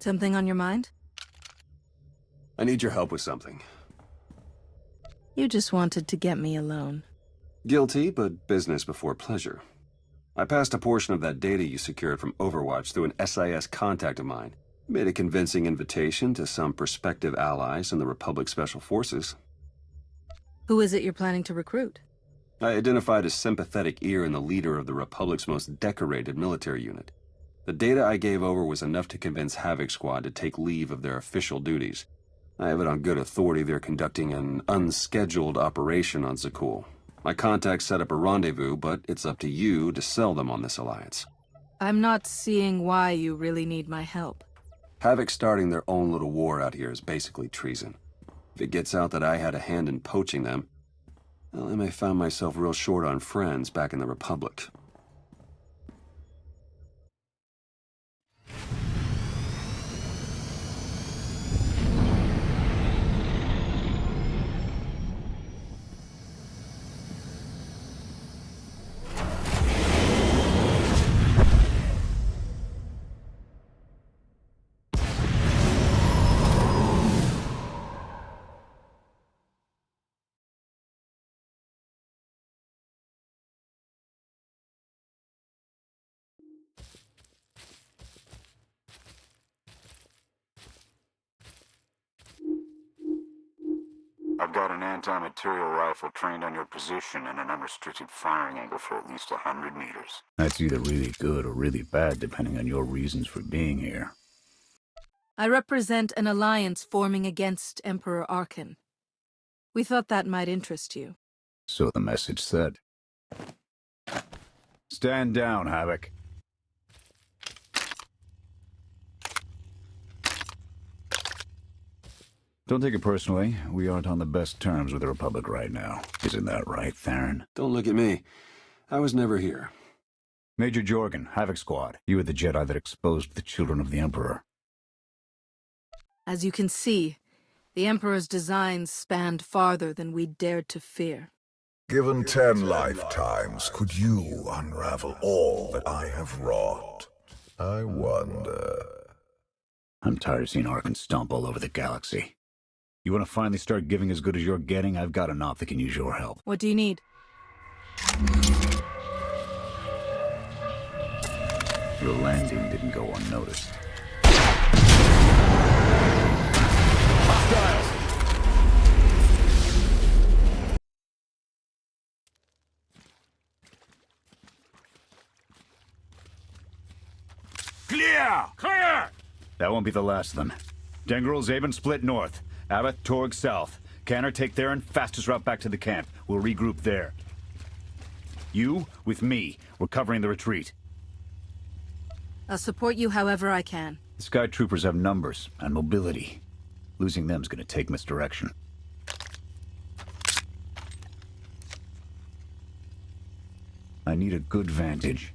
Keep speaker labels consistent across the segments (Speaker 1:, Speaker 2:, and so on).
Speaker 1: Something on your mind?
Speaker 2: I need your help with something.
Speaker 1: You just wanted to get me alone.
Speaker 2: Guilty, but business before pleasure. I passed a portion of that data you secured from Overwatch through an SIS contact of mine. Made a convincing invitation to some prospective allies in the Republic Special Forces.
Speaker 1: Who is it you're planning to recruit?
Speaker 2: I identified a sympathetic ear in the leader of the Republic's most decorated military unit. The data I gave over was enough to convince Havoc Squad to take leave of their official duties. I have it on good authority they're conducting an unscheduled operation on Zakul. My contacts set up a rendezvous, but it's up to you to sell them on this alliance.
Speaker 1: I'm not seeing why you really need my help.
Speaker 2: Havoc starting their own little war out here is basically treason. If it gets out that I had a hand in poaching them, well, I may find myself real short on friends back in the Republic.
Speaker 3: I've got an anti-material rifle trained on your position and an unrestricted firing angle for at least 100 meters.
Speaker 4: That's either really good or really bad, depending on your reasons for being here.
Speaker 1: I represent an alliance forming against Emperor Arkan. We thought that might interest you.
Speaker 4: So the message said. Stand down, Havoc. Don't take it personally. We aren't on the best terms with the Republic right now. Isn't that right, Theron?
Speaker 2: Don't look at me. I was never here.
Speaker 4: Major Jorgen, Havoc Squad. You were the Jedi that exposed the children of the Emperor.
Speaker 1: As you can see, the Emperor's designs spanned farther than we dared to fear.
Speaker 5: Given 10 lifetimes, could you unravel all that I have wrought? I wonder.
Speaker 4: I'm tired of seeing Arkan stomp all over the galaxy. You want to finally start giving as good as you're getting? I've got an op that can use your help.
Speaker 1: What do you need?
Speaker 4: Your landing didn't go unnoticed.
Speaker 6: Hostiles!
Speaker 4: Clear!
Speaker 6: Clear!
Speaker 4: That won't be the last of them. Dengril, Zaben split north. Abath, Torg south. Canner take Theron, fastest route back to the camp. We'll regroup there. You, with me, we're covering the retreat.
Speaker 1: I'll support you however I can.
Speaker 4: The Sky Troopers have numbers and mobility. Losing them's gonna take misdirection. I need a good vantage.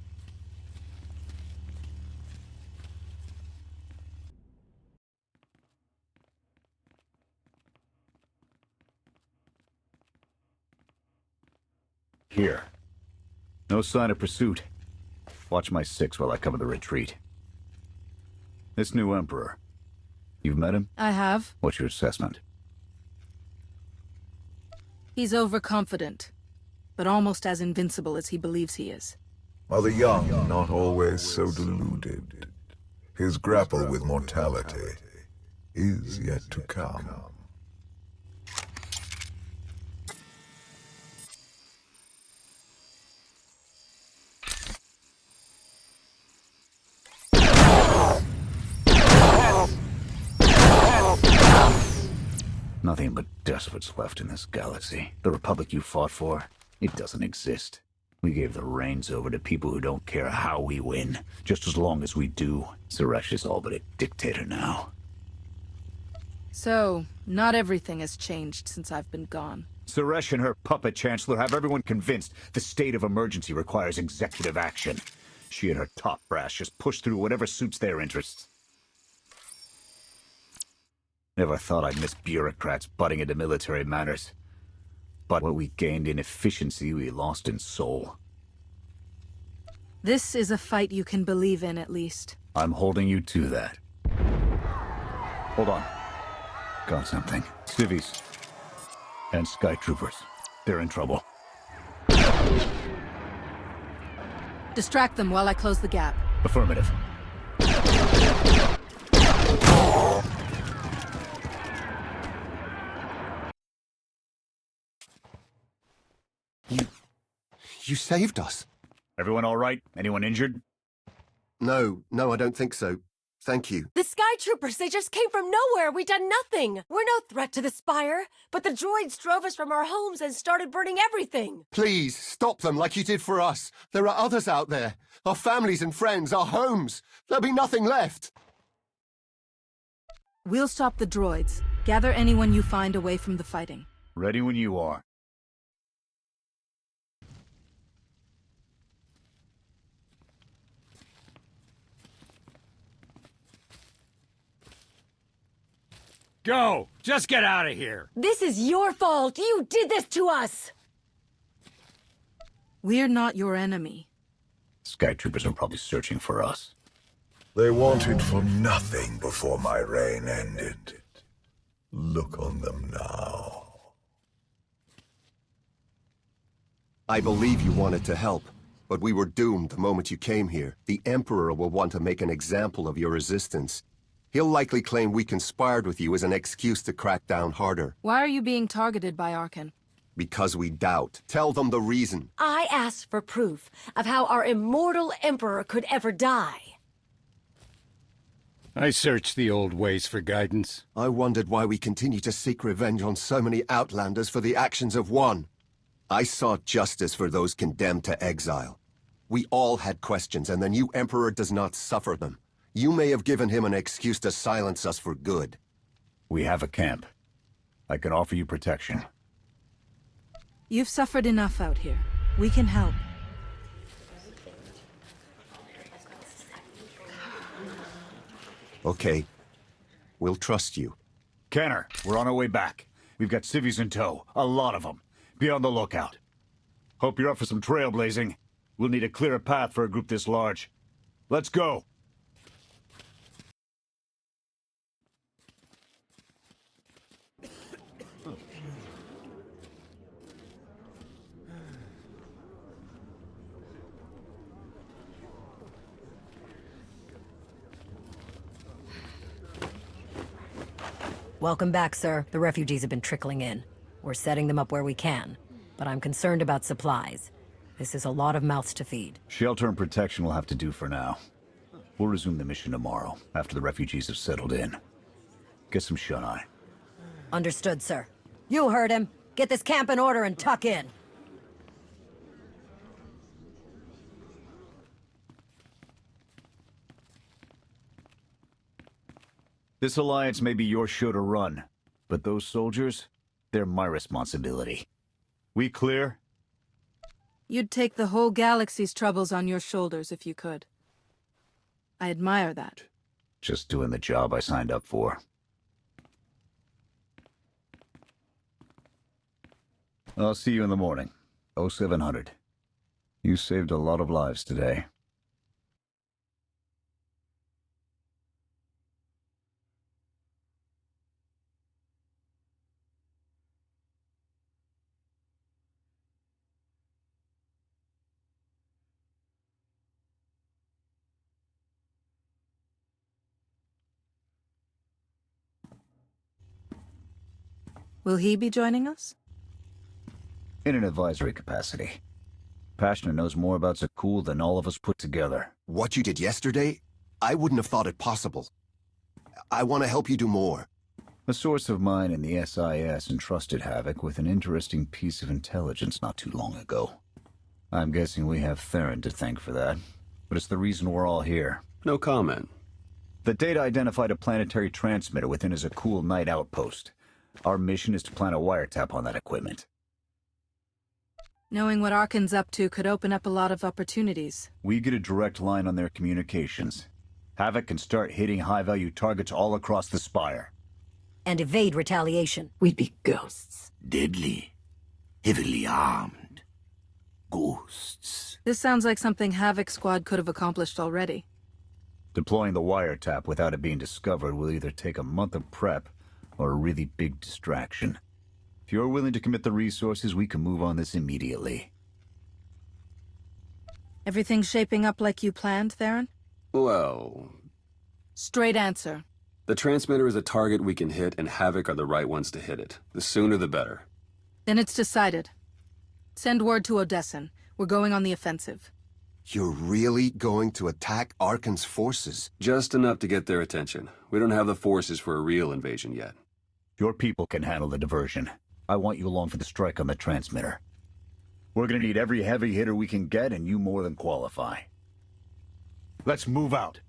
Speaker 4: Here. No sign of pursuit. Watch my 6 while I cover the retreat. This new Emperor. You've met him?
Speaker 1: I have.
Speaker 4: What's your assessment?
Speaker 1: He's overconfident, but almost as invincible as he believes he is.
Speaker 5: Are the young not always so deluded? His grapple with mortality is yet to come.
Speaker 4: Nothing but despots left in this galaxy. The Republic you fought for, it doesn't exist. We gave the reins over to people who don't care how we win, just as long as we do. Suresh is all but a dictator now.
Speaker 1: So, not everything has changed since I've been gone.
Speaker 4: Suresh and her puppet chancellor have everyone convinced the state of emergency requires executive action. She and her top brass just push through whatever suits their interests. Never thought I'd miss bureaucrats butting into military matters. But what we gained in efficiency, we lost in soul.
Speaker 1: This is a fight you can believe in, at least.
Speaker 4: I'm holding you to that. Hold on. Got something. Civvies. And Sky Troopers. They're in trouble.
Speaker 1: Distract them while I close the gap.
Speaker 4: Affirmative.
Speaker 6: You saved us.
Speaker 4: Everyone all right? Anyone injured?
Speaker 6: No, I don't think so. Thank you.
Speaker 7: The Sky Troopers, they just came from nowhere. We done nothing. We're no threat to the Spire. But the droids drove us from our homes and started burning everything.
Speaker 6: Please, stop them like you did for us. There are others out there. Our families and friends, our homes. There'll be nothing left.
Speaker 1: We'll stop the droids. Gather anyone you find away from the fighting.
Speaker 4: Ready when you are.
Speaker 8: Go! Just get out of here!
Speaker 7: This is your fault. You did this to us.
Speaker 1: We're not your enemy.
Speaker 4: Sky Troopers are probably searching for us.
Speaker 5: They wanted for nothing before my reign ended. Look on them now.
Speaker 6: I believe you wanted to help, but we were doomed the moment you came here. The Emperor will want to make an example of your resistance. He'll likely claim we conspired with you as an excuse to crack down harder.
Speaker 1: Why are you being targeted by Arkan?
Speaker 6: Because we doubt. Tell them the reason.
Speaker 7: I asked for proof of how our immortal Emperor could ever die.
Speaker 8: I searched the old ways for guidance.
Speaker 6: I wondered why we continue to seek revenge on so many Outlanders for the actions of one. I sought justice for those condemned to exile. We all had questions, and the new Emperor does not suffer them. You may have given him an excuse to silence us for good.
Speaker 4: We have a camp. I can offer you protection.
Speaker 1: You've suffered enough out here. We can help.
Speaker 6: Okay. We'll trust you.
Speaker 4: Kenner, we're on our way back. We've got civvies in tow. A lot of them. Be on the lookout. Hope you're up for some trailblazing. We'll need a clearer path for a group this large. Let's go!
Speaker 7: Welcome back, sir. The refugees have been trickling in. We're setting them up where we can. But I'm concerned about supplies. This is a lot of mouths to feed.
Speaker 4: Shelter and protection will have to do for now. We'll resume the mission tomorrow, after the refugees have settled in. Get some shut-eye.
Speaker 7: Understood, sir. You heard him. Get this camp in order and tuck in.
Speaker 4: This alliance may be your show to run, but those soldiers, they're my responsibility. We clear?
Speaker 1: You'd take the whole galaxy's troubles on your shoulders if you could. I admire that.
Speaker 4: Just doing the job I signed up for. I'll see you in the morning. 0700. You saved a lot of lives today.
Speaker 1: Will he be joining us?
Speaker 4: In an advisory capacity. Pashner knows more about Zakul than all of us put together.
Speaker 6: What you did yesterday, I wouldn't have thought it possible. I want to help you do more.
Speaker 4: A source of mine in the SIS entrusted Havoc with an interesting piece of intelligence not too long ago. I'm guessing we have Theron to thank for that, but it's the reason we're all here.
Speaker 2: No comment.
Speaker 4: The data identified a planetary transmitter within a Zakul night outpost. Our mission is to plant a wiretap on that equipment.
Speaker 1: Knowing what Arkan's up to could open up a lot of opportunities.
Speaker 4: We get a direct line on their communications. Havoc can start hitting high-value targets all across the Spire.
Speaker 7: And evade retaliation. We'd be ghosts.
Speaker 9: Deadly. Heavily armed. Ghosts.
Speaker 1: This sounds like something Havoc Squad could have accomplished already.
Speaker 4: Deploying the wiretap without it being discovered will either take a month of prep or a really big distraction. If you're willing to commit the resources, we can move on this immediately.
Speaker 1: Everything shaping up like you planned, Theron?
Speaker 2: Well...
Speaker 1: Straight answer.
Speaker 2: The transmitter is a target we can hit, and Havoc are the right ones to hit it. The sooner the better.
Speaker 1: Then it's decided. Send word to Odessen. We're going on the offensive.
Speaker 6: You're really going to attack Arkan's forces?
Speaker 2: Just enough to get their attention. We don't have the forces for a real invasion yet.
Speaker 4: Your people can handle the diversion. I want you along for the strike on the transmitter. We're gonna need every heavy hitter we can get, and you more than qualify. Let's move out.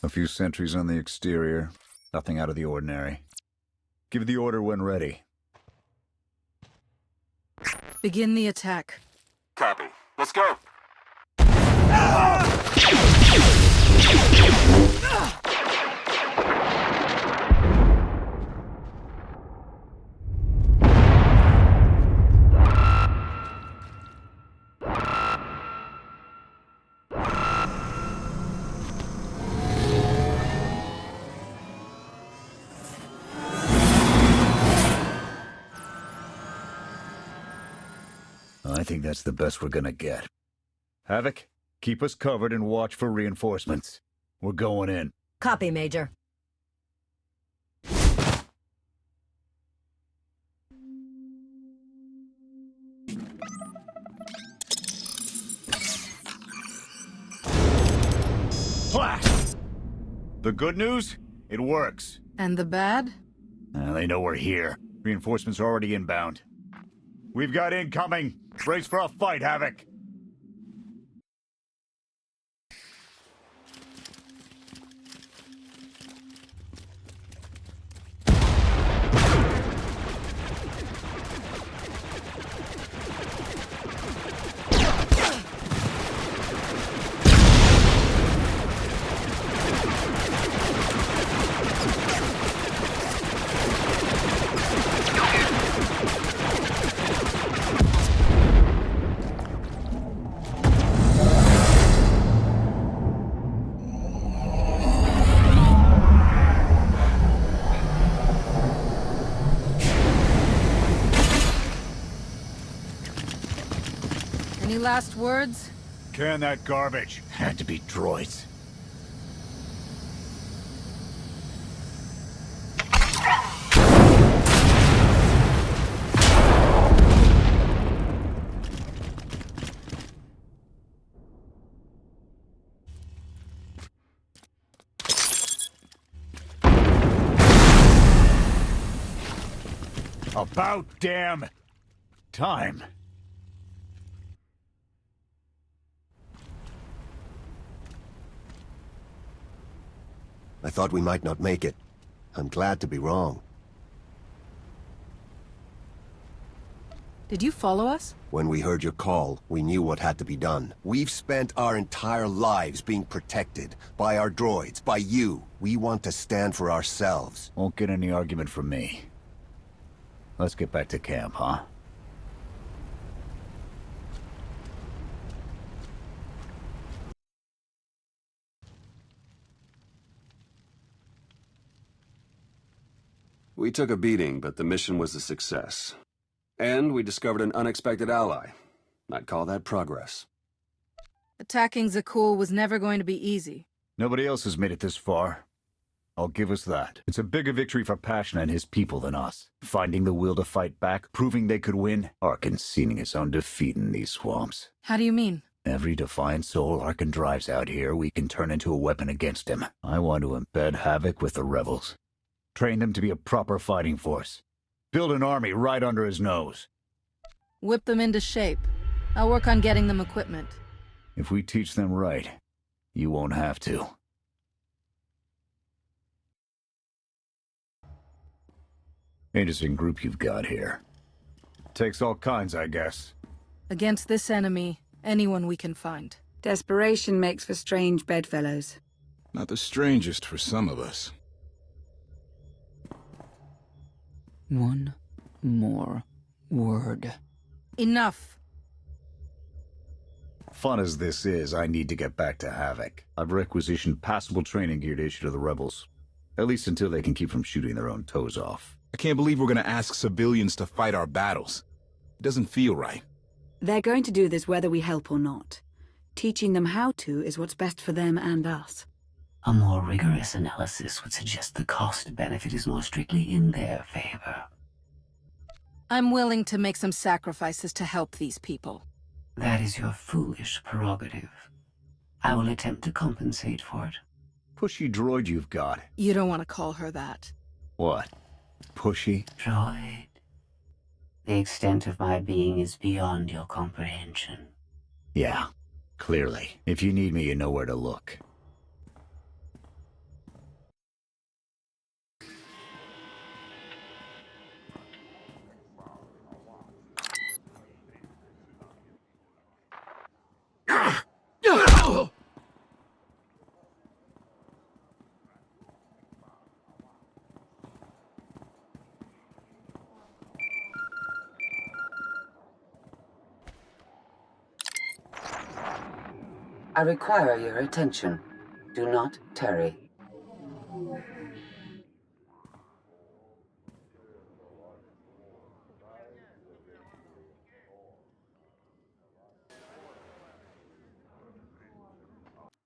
Speaker 4: A few sentries on the exterior. Nothing out of the ordinary. Give the order when ready.
Speaker 1: Begin the attack.
Speaker 3: Copy. Let's go.
Speaker 4: I think that's the best we're gonna get. Havoc, keep us covered and watch for reinforcements. We're going in.
Speaker 7: Copy, Major.
Speaker 4: Blast! The good news? It works.
Speaker 1: And the bad?
Speaker 4: They know we're here. Reinforcements are already inbound. We've got incoming. Brace for a fight, Havoc.
Speaker 1: Any last words?
Speaker 4: Can that garbage. Had to be droids. About damn time.
Speaker 6: I thought we might not make it. I'm glad to be wrong.
Speaker 1: Did you follow us?
Speaker 6: When we heard your call, we knew what had to be done. We've spent our entire lives being protected. By our droids, by you. We want to stand for ourselves.
Speaker 4: Won't get any argument from me. Let's get back to camp, huh?
Speaker 2: We took a beating, but the mission was a success. And we discovered an unexpected ally. I'd call that progress.
Speaker 1: Attacking Zakul was never going to be easy.
Speaker 4: Nobody else has made it this far. I'll give us that. It's a bigger victory for Passion and his people than us. Finding the will to fight back, proving they could win. Arkan's seen his own defeat in these swamps.
Speaker 1: How do you mean?
Speaker 4: Every defiant soul Arkan drives out here, we can turn into a weapon against him. I want to embed Havoc with the rebels. Train them to be a proper fighting force. Build an army right under his nose.
Speaker 1: Whip them into shape. I'll work on getting them equipment.
Speaker 4: If we teach them right, you won't have to. Interesting group you've got here. Takes all kinds, I guess.
Speaker 1: Against this enemy, anyone we can find.
Speaker 10: Desperation makes for strange bedfellows.
Speaker 11: Not the strangest for some of us.
Speaker 12: One more word.
Speaker 1: Enough.
Speaker 4: Fun as this is, I need to get back to Havoc. I've requisitioned passable training gear to issue to the rebels. At least until they can keep from shooting their own toes off.
Speaker 11: I can't believe we're gonna ask civilians to fight our battles. It doesn't feel right.
Speaker 10: They're going to do this whether we help or not. Teaching them how to is what's best for them and us.
Speaker 9: A more rigorous analysis would suggest the cost-benefit is more strictly in their favor.
Speaker 1: I'm willing to make some sacrifices to help these people.
Speaker 9: That is your foolish prerogative. I will attempt to compensate for it.
Speaker 4: Pushy droid you've got.
Speaker 1: You don't want to call her that.
Speaker 4: What? Pushy?
Speaker 9: Droid. The extent of my being is beyond your comprehension.
Speaker 4: Yeah, clearly. If you need me, you know where to look.
Speaker 9: I require your attention. Do not tarry.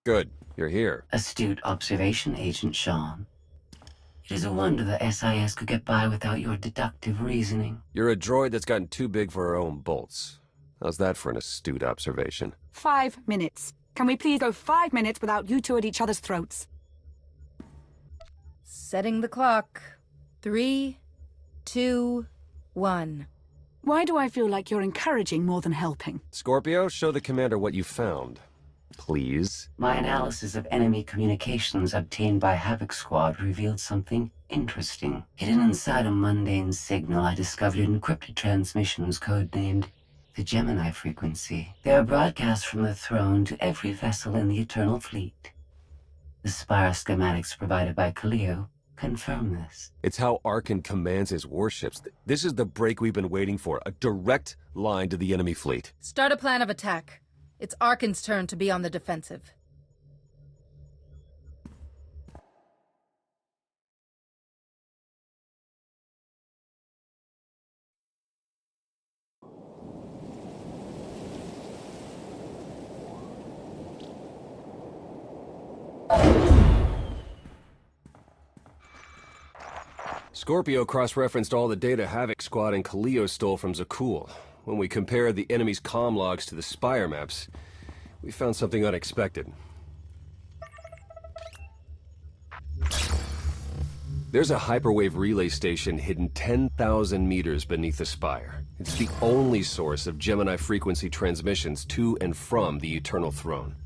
Speaker 2: Good. You're here.
Speaker 9: Astute observation, Agent Sean. It is a wonder the SIS could get by without your deductive reasoning.
Speaker 2: You're a droid that's gotten too big for her own bolts. How's that for an astute observation?
Speaker 10: 5 minutes. Can we please go 5 minutes without you two at each other's throats?
Speaker 1: Setting the clock. 3, 2, 1.
Speaker 10: Why do I feel like you're encouraging more than helping?
Speaker 2: Scorpio, show the commander what you found. Please.
Speaker 9: My analysis of enemy communications obtained by Havoc Squad revealed something interesting. Hidden inside a mundane signal, I discovered encrypted transmissions codenamed the Gemini frequency. They are broadcast from the throne to every vessel in the Eternal Fleet. The spire schematics provided by Kaleo confirm this.
Speaker 2: It's how Arkan commands his warships. This is the break we've been waiting for. A direct line to the enemy fleet.
Speaker 1: Start a plan of attack. It's Arkan's turn to be on the defensive.
Speaker 2: Scorpio cross-referenced all the data Havoc Squad and Kaleo stole from Zakul. When we compared the enemy's comm logs to the spire maps, we found something unexpected. There's a hyperwave relay station hidden 10,000 meters beneath the spire. It's the only source of Gemini frequency transmissions to and from the Eternal Throne.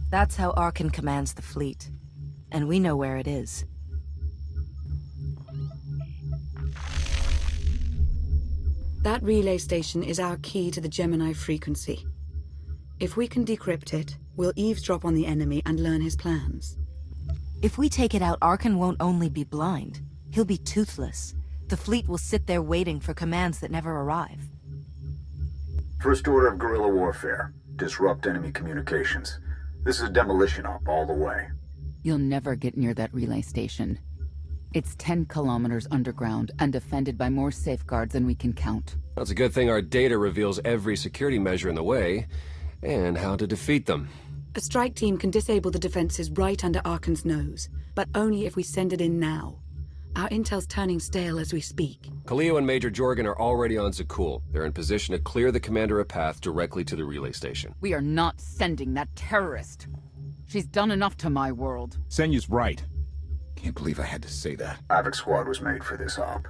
Speaker 1: That's how Arkan commands the fleet. And we know where it is.
Speaker 10: That relay station is our key to the Gemini frequency. If we can decrypt it, we'll eavesdrop on the enemy and learn his plans.
Speaker 1: If we take it out, Arkan won't only be blind. He'll be toothless. The fleet will sit there waiting for commands that never arrive.
Speaker 4: First order of guerrilla warfare. Disrupt enemy communications. This is a demolition op all the way.
Speaker 12: You'll never get near that relay station. It's 10 kilometers underground and defended by more safeguards than we can count.
Speaker 2: Well, it's a good thing our data reveals every security measure in the way, and how to defeat them.
Speaker 10: A strike team can disable the defenses right under Arkan's nose, but only if we send it in now. Our intel's turning stale as we speak.
Speaker 13: Khalil and Major Jorgen are already on Zakul. They're in position to clear the commander a path directly to the relay station.
Speaker 12: We are not sending that terrorist. She's done enough to my world.
Speaker 11: Senyu's right. Can't believe I had to say that.
Speaker 14: Havoc Squad was made for this op.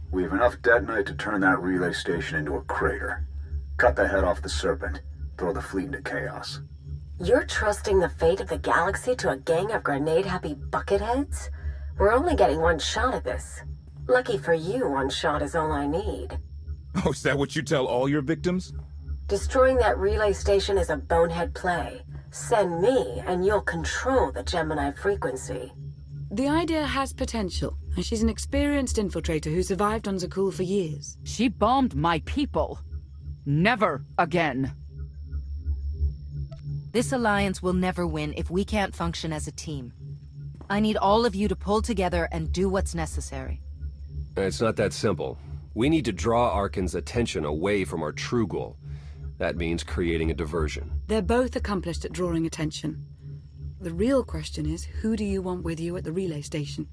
Speaker 14: We have enough detonite to turn that relay station into a crater. Cut the head off the Serpent. Throw the fleet into chaos.
Speaker 15: You're trusting the fate of the galaxy to a gang of grenade-happy bucketheads? We're only getting one shot at this. Lucky for you, one shot is all I need.
Speaker 11: Oh, is that what you tell all your victims?
Speaker 15: Destroying that relay station is a bonehead play. Send me, and you'll control the Gemini frequency.
Speaker 10: The idea has potential, and she's an experienced infiltrator who survived on Zakul for years.
Speaker 12: She bombed my people. Never again.
Speaker 1: This alliance will never win if we can't function as a team. I need all of you to pull together and do what's necessary.
Speaker 13: It's not that simple. We need to draw Arkan's attention away from our true goal. That means creating a diversion.
Speaker 10: They're both accomplished at drawing attention. The real question is, who do you want with you at the relay station?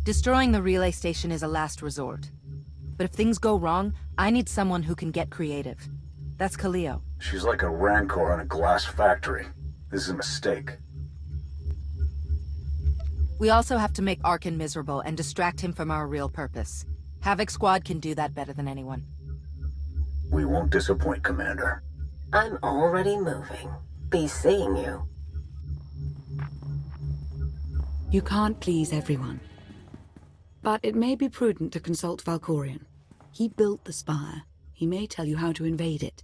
Speaker 1: Destroying the relay station is a last resort. But if things go wrong, I need someone who can get creative. That's Khalil.
Speaker 14: She's like a rancor in a glass factory. This is a mistake.
Speaker 1: We also have to make Arkan miserable and distract him from our real purpose. Havoc Squad can do that better than anyone.
Speaker 14: We won't disappoint, Commander.
Speaker 15: I'm already moving. Be seeing you.
Speaker 10: You can't please everyone. But it may be prudent to consult Valkorion. He built the Spire. He may tell you how to invade it.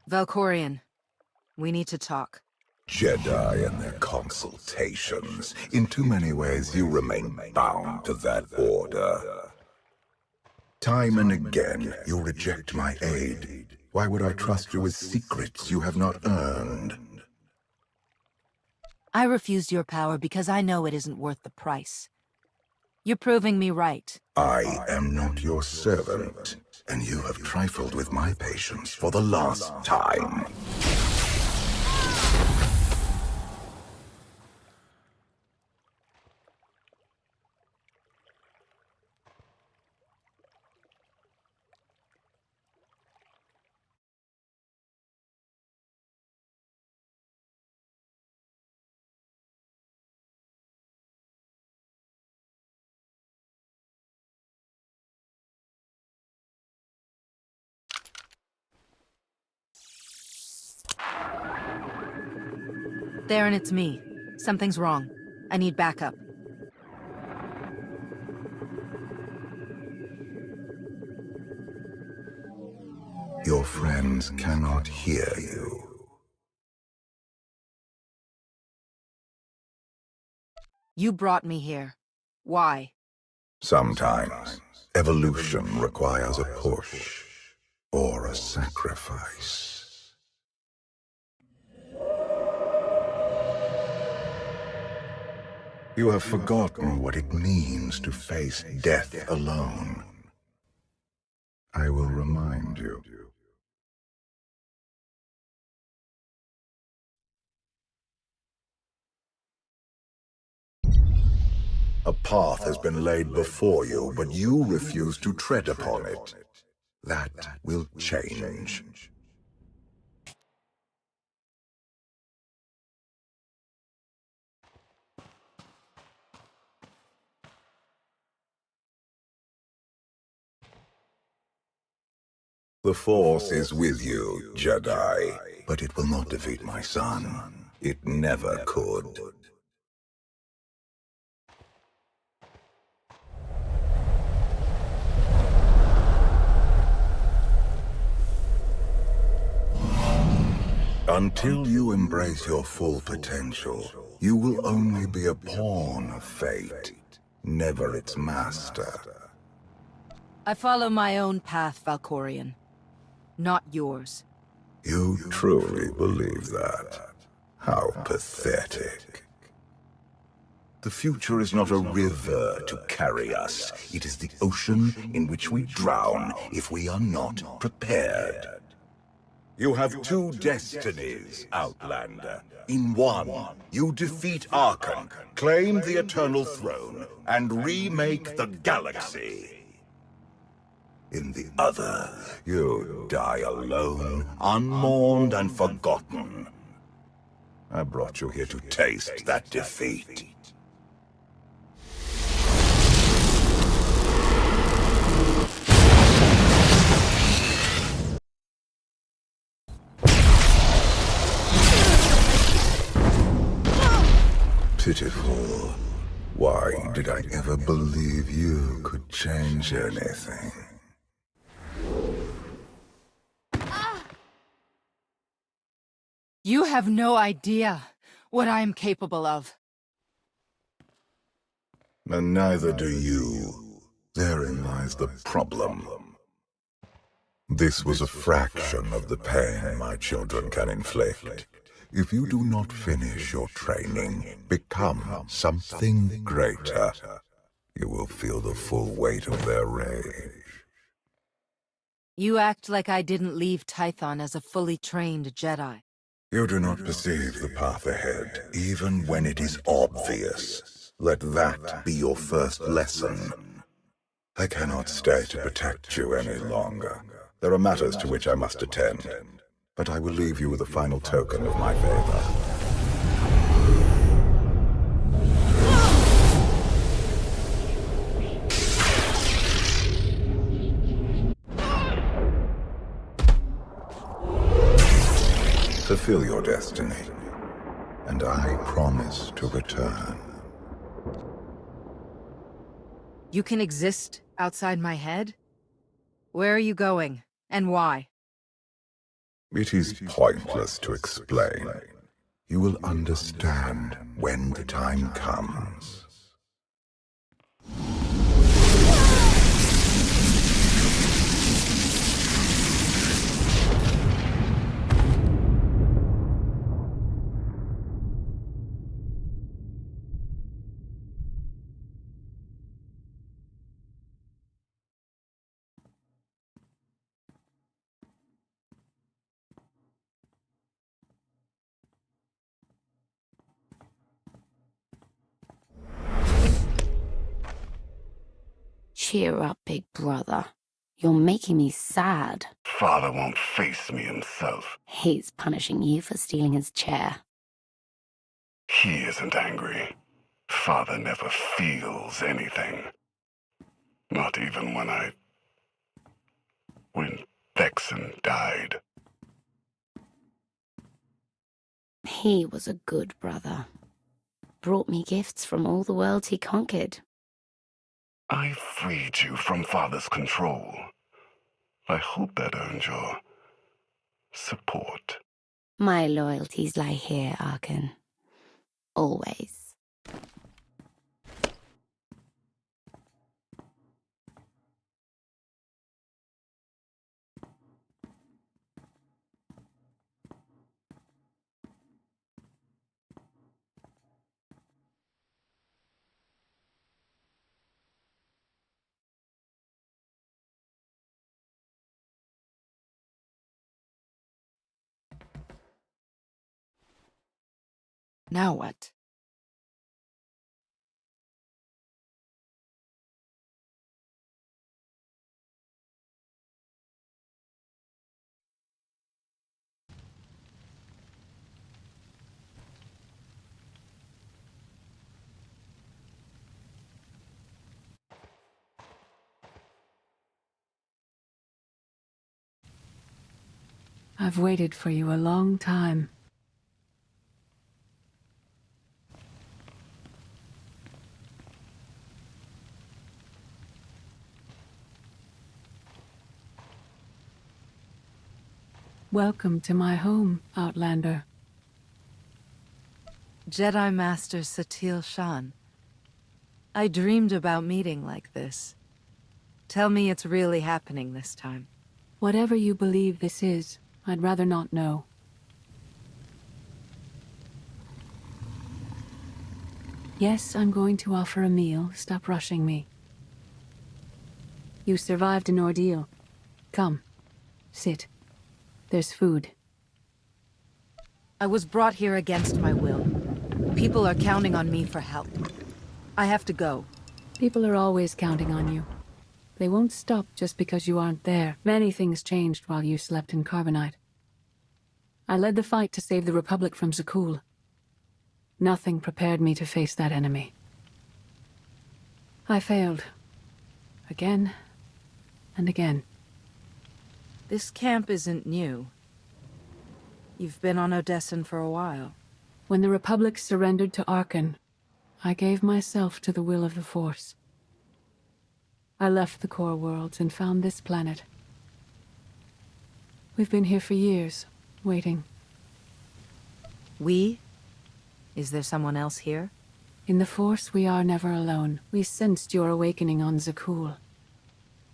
Speaker 1: Valkorion, we need to talk.
Speaker 5: Jedi and their consultations. In too many ways, you remain bound to that order. Time and again, you reject my aid. Why would I trust you with secrets you have not earned?
Speaker 1: I refused your power because I know it isn't worth the price. You're proving me right.
Speaker 5: I am not your servant, and you have trifled with my patience for the last time.
Speaker 1: Theron, it's me. Something's wrong. I need backup.
Speaker 5: Your friends cannot hear you.
Speaker 1: You brought me here. Why?
Speaker 5: Sometimes, evolution requires a push, or a sacrifice. You have forgotten what it means to face death alone. I will remind you. A path has been laid before you, but you refuse to tread upon it. That will change. The Force is with you, Jedi, but it will not defeat my son. It never could. Until you embrace your full potential, you will only be a pawn of fate, never its master.
Speaker 1: I follow my own path, Valkorian. Not yours.
Speaker 5: You truly believe that? How pathetic. The future is not a river to carry us. It is the ocean in which we drown if we are not prepared. You have two destinies, Outlander. In one, you defeat Archon, claim the Eternal Throne, and remake the galaxy. In the other, you die alone, unmourned and forgotten. I brought you here to taste that defeat. Pitiful. Why did I ever believe you could change anything?
Speaker 1: You have no idea what I am capable of.
Speaker 5: And neither do you. Therein lies the problem. This was a fraction of the pain my children can inflict. If you do not finish your training, become something greater, you will feel the full weight of their rage.
Speaker 1: You act like I didn't leave Tython as a fully trained Jedi.
Speaker 5: You do not perceive the path ahead, even when it is obvious. Let that be your first lesson. I cannot stay to protect you any longer. There are matters to which I must attend, but I will leave you with a final token of my favor. Fulfill your destiny, and I promise to return.
Speaker 1: You can exist outside my head? Where are you going, and why?
Speaker 5: It is pointless to explain. You will understand when the time comes.
Speaker 16: Cheer up, big brother. You're making me sad.
Speaker 17: Father won't face me himself.
Speaker 16: He's punishing you for stealing his chair.
Speaker 17: He isn't angry. Father never feels anything. Not even when Vexen died.
Speaker 16: He was a good brother. Brought me gifts from all the worlds he conquered.
Speaker 17: I freed you from Father's control. I hope that earned your support.
Speaker 16: My loyalties lie here, Archon. Always.
Speaker 1: Now what?
Speaker 18: I've waited for you a long time. Welcome to my home, Outlander.
Speaker 1: Jedi Master Satil Shan. I dreamed about meeting like this. Tell me it's really happening this time.
Speaker 18: Whatever you believe this is, I'd rather not know. Yes, I'm going to offer a meal. Stop rushing me. You survived an ordeal. Come, sit. There's food.
Speaker 1: I was brought here against my will. People are counting on me for help. I have to go.
Speaker 18: People are always counting on you. They won't stop just because you aren't there. Many things changed while you slept in Carbonite. I led the fight to save the Republic from Zakul. Nothing prepared me to face that enemy. I failed. Again and again.
Speaker 1: This camp isn't new. You've been on Odessen for a while.
Speaker 18: When the Republic surrendered to Arkan, I gave myself to the will of the Force. I left the core worlds and found this planet. We've been here for years, waiting.
Speaker 1: We? Is there someone else here?
Speaker 18: In the Force, we are never alone. We sensed your awakening on Zakul.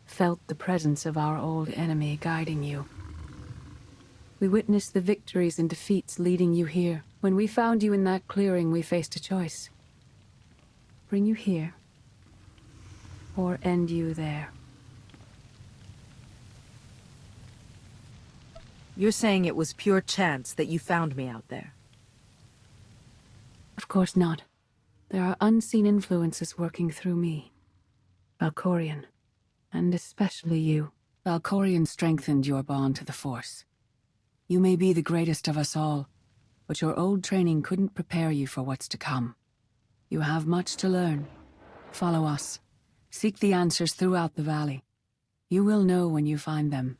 Speaker 18: Felt the presence of our old enemy guiding you. We witnessed the victories and defeats leading you here. When we found you in that clearing, we faced a choice. Bring you here, or end you there.
Speaker 1: You're saying it was pure chance that you found me out there?
Speaker 18: Of course not. There are unseen influences working through me. Valkorion. And especially you. Valkorion strengthened your bond to the Force. You may be the greatest of us all, but your old training couldn't prepare you for what's to come. You have much to learn. Follow us. Seek the answers throughout the valley. You will know when you find them.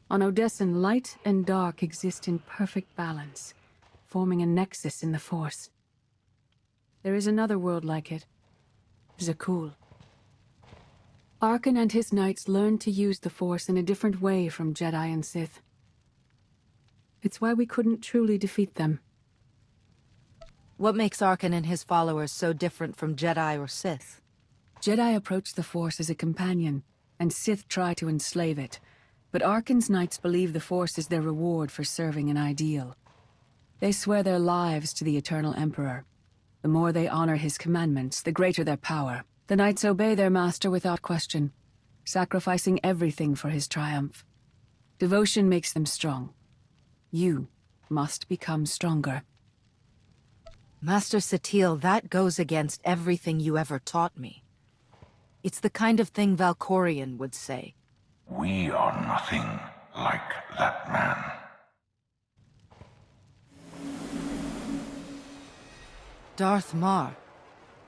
Speaker 18: On Odessen, light and dark exist in perfect balance, forming a nexus in the Force. There is another world like it, Zakul. Arkan and his knights learned to use the Force in a different way from Jedi and Sith. It's why we couldn't truly defeat them.
Speaker 1: What makes Arkan and his followers so different from Jedi or Sith?
Speaker 18: Jedi approach the Force as a companion, and Sith try to enslave it. But Arkan's knights believe the Force is their reward for serving an ideal. They swear their lives to the Eternal Emperor. The more they honor his commandments, the greater their power. The knights obey their master without question, sacrificing everything for his triumph. Devotion makes them strong. You must become stronger.
Speaker 1: Master Satil, that goes against everything you ever taught me. It's the kind of thing Valkorion would say.
Speaker 17: We are nothing like that man.
Speaker 1: Darth Mar.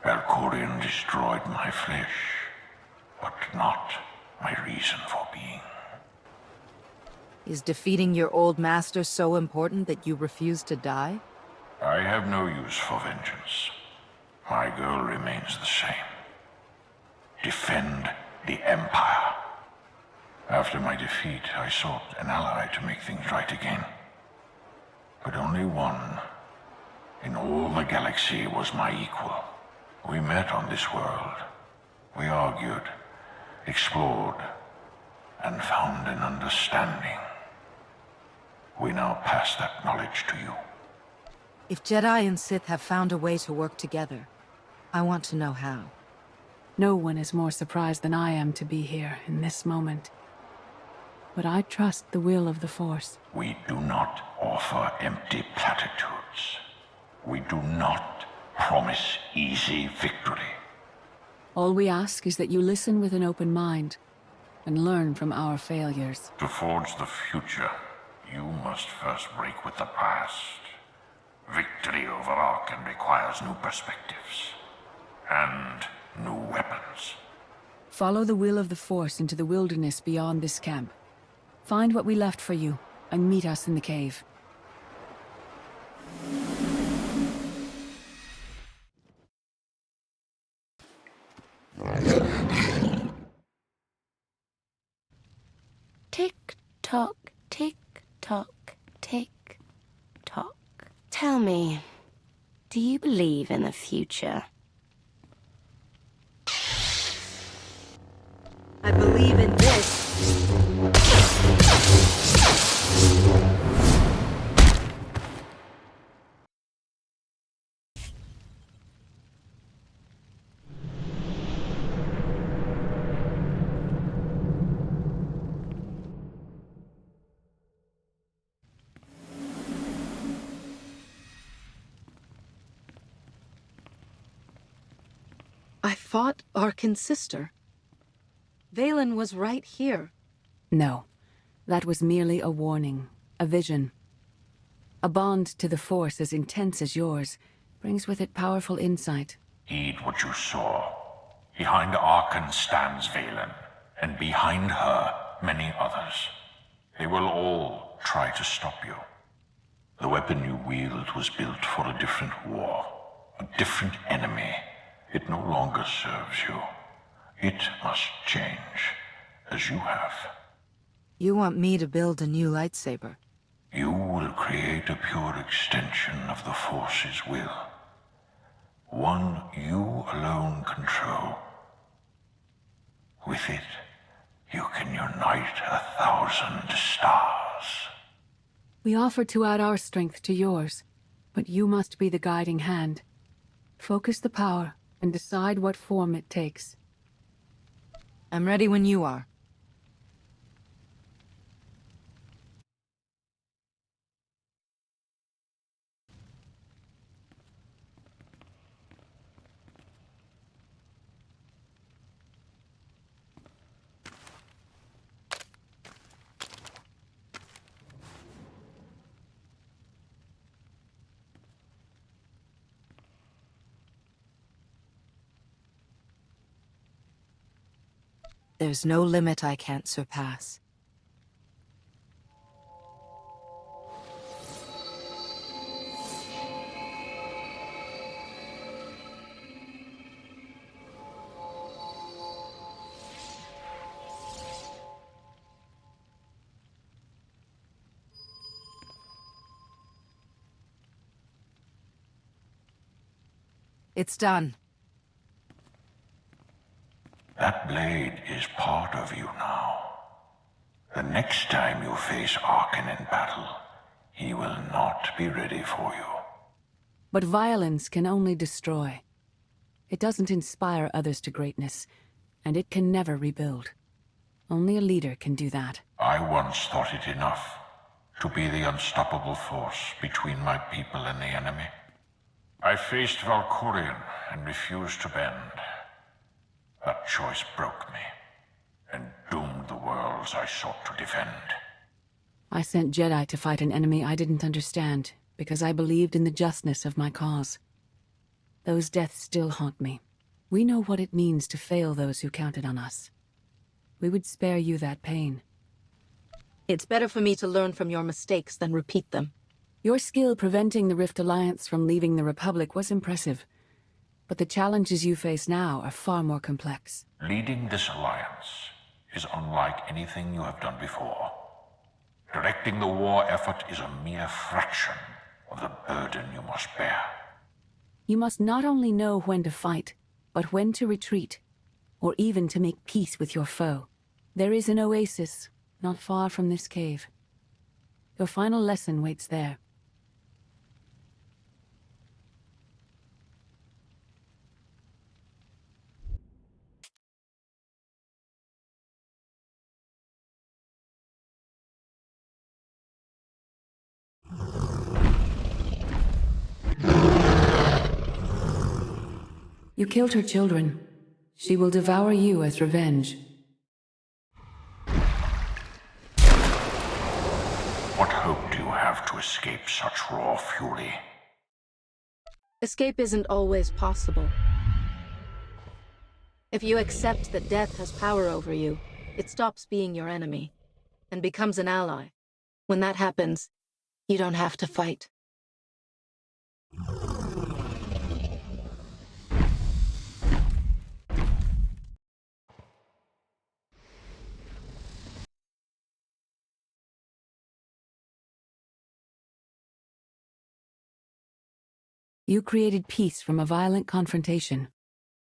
Speaker 17: Valkorion destroyed my flesh, but not my reason for being.
Speaker 1: Is defeating your old master so important that you refuse to die?
Speaker 17: I have no use for vengeance. My goal remains the same. Defend the Empire. After my defeat, I sought an ally to make things right again. But only one in all the galaxy was my equal. We met on this world. We argued, explored, and found an understanding. We now pass that knowledge to you.
Speaker 1: If Jedi and Sith have found a way to work together, I want to know how.
Speaker 18: No one is more surprised than I am to be here in this moment. But I trust the will of the Force.
Speaker 17: We do not offer empty platitudes. We do not promise easy victory.
Speaker 18: All we ask is that you listen with an open mind and learn from our failures.
Speaker 17: To forge the future, you must first break with the past. Victory over Arkan requires new perspectives. And new weapons.
Speaker 18: Follow the will of the Force into the wilderness beyond this camp. Find what we left for you, and meet us in the cave.
Speaker 16: Tick-tock, tick-tock, tick-tock. Tell me, do you believe in the future?
Speaker 1: I believe in this. I fought Arkan's sister. Valen was right here.
Speaker 18: No, that was merely a warning, a vision. A bond to the Force as intense as yours brings with it powerful insight.
Speaker 17: Heed what you saw. Behind Arkan stands Valen, and behind her, many others. They will all try to stop you. The weapon you wield was built for a different war, a different enemy. It no longer serves you. It must change, as you have.
Speaker 1: You want me to build a new lightsaber?
Speaker 17: You will create a pure extension of the Force's will. One you alone control. With it, you can unite 1,000 stars.
Speaker 18: We offer to add our strength to yours, but you must be the guiding hand. Focus the power and decide what form it takes.
Speaker 1: I'm ready when you are. There's no limit I can't surpass. It's done.
Speaker 17: That blade is part of you now. The next time you face Arkan in battle, he will not be ready for you.
Speaker 18: But violence can only destroy. It doesn't inspire others to greatness, and it can never rebuild. Only a leader can do that.
Speaker 17: I once thought it enough to be the unstoppable force between my people and the enemy. I faced Valkyrian and refused to bend. That choice broke me, and doomed the worlds I sought to defend.
Speaker 18: I sent Jedi to fight an enemy I didn't understand, because I believed in the justness of my cause. Those deaths still haunt me. We know what it means to fail those who counted on us. We would spare you that pain.
Speaker 1: It's better for me to learn from your mistakes than repeat them.
Speaker 18: Your skill preventing the Rift Alliance from leaving the Republic was impressive. But the challenges you face now are far more complex.
Speaker 17: Leading this alliance is unlike anything you have done before. Directing the war effort is a mere fraction of the burden you must bear.
Speaker 18: You must not only know when to fight, but when to retreat, or even to make peace with your foe. There is an oasis not far from this cave. Your final lesson waits there. You killed her children. She will devour you as revenge.
Speaker 17: What hope do you have to escape such raw fury?
Speaker 19: Escape isn't always possible. If you accept that death has power over you, it stops being your enemy and becomes an ally. When that happens, you don't have to fight.
Speaker 18: You created peace from a violent confrontation.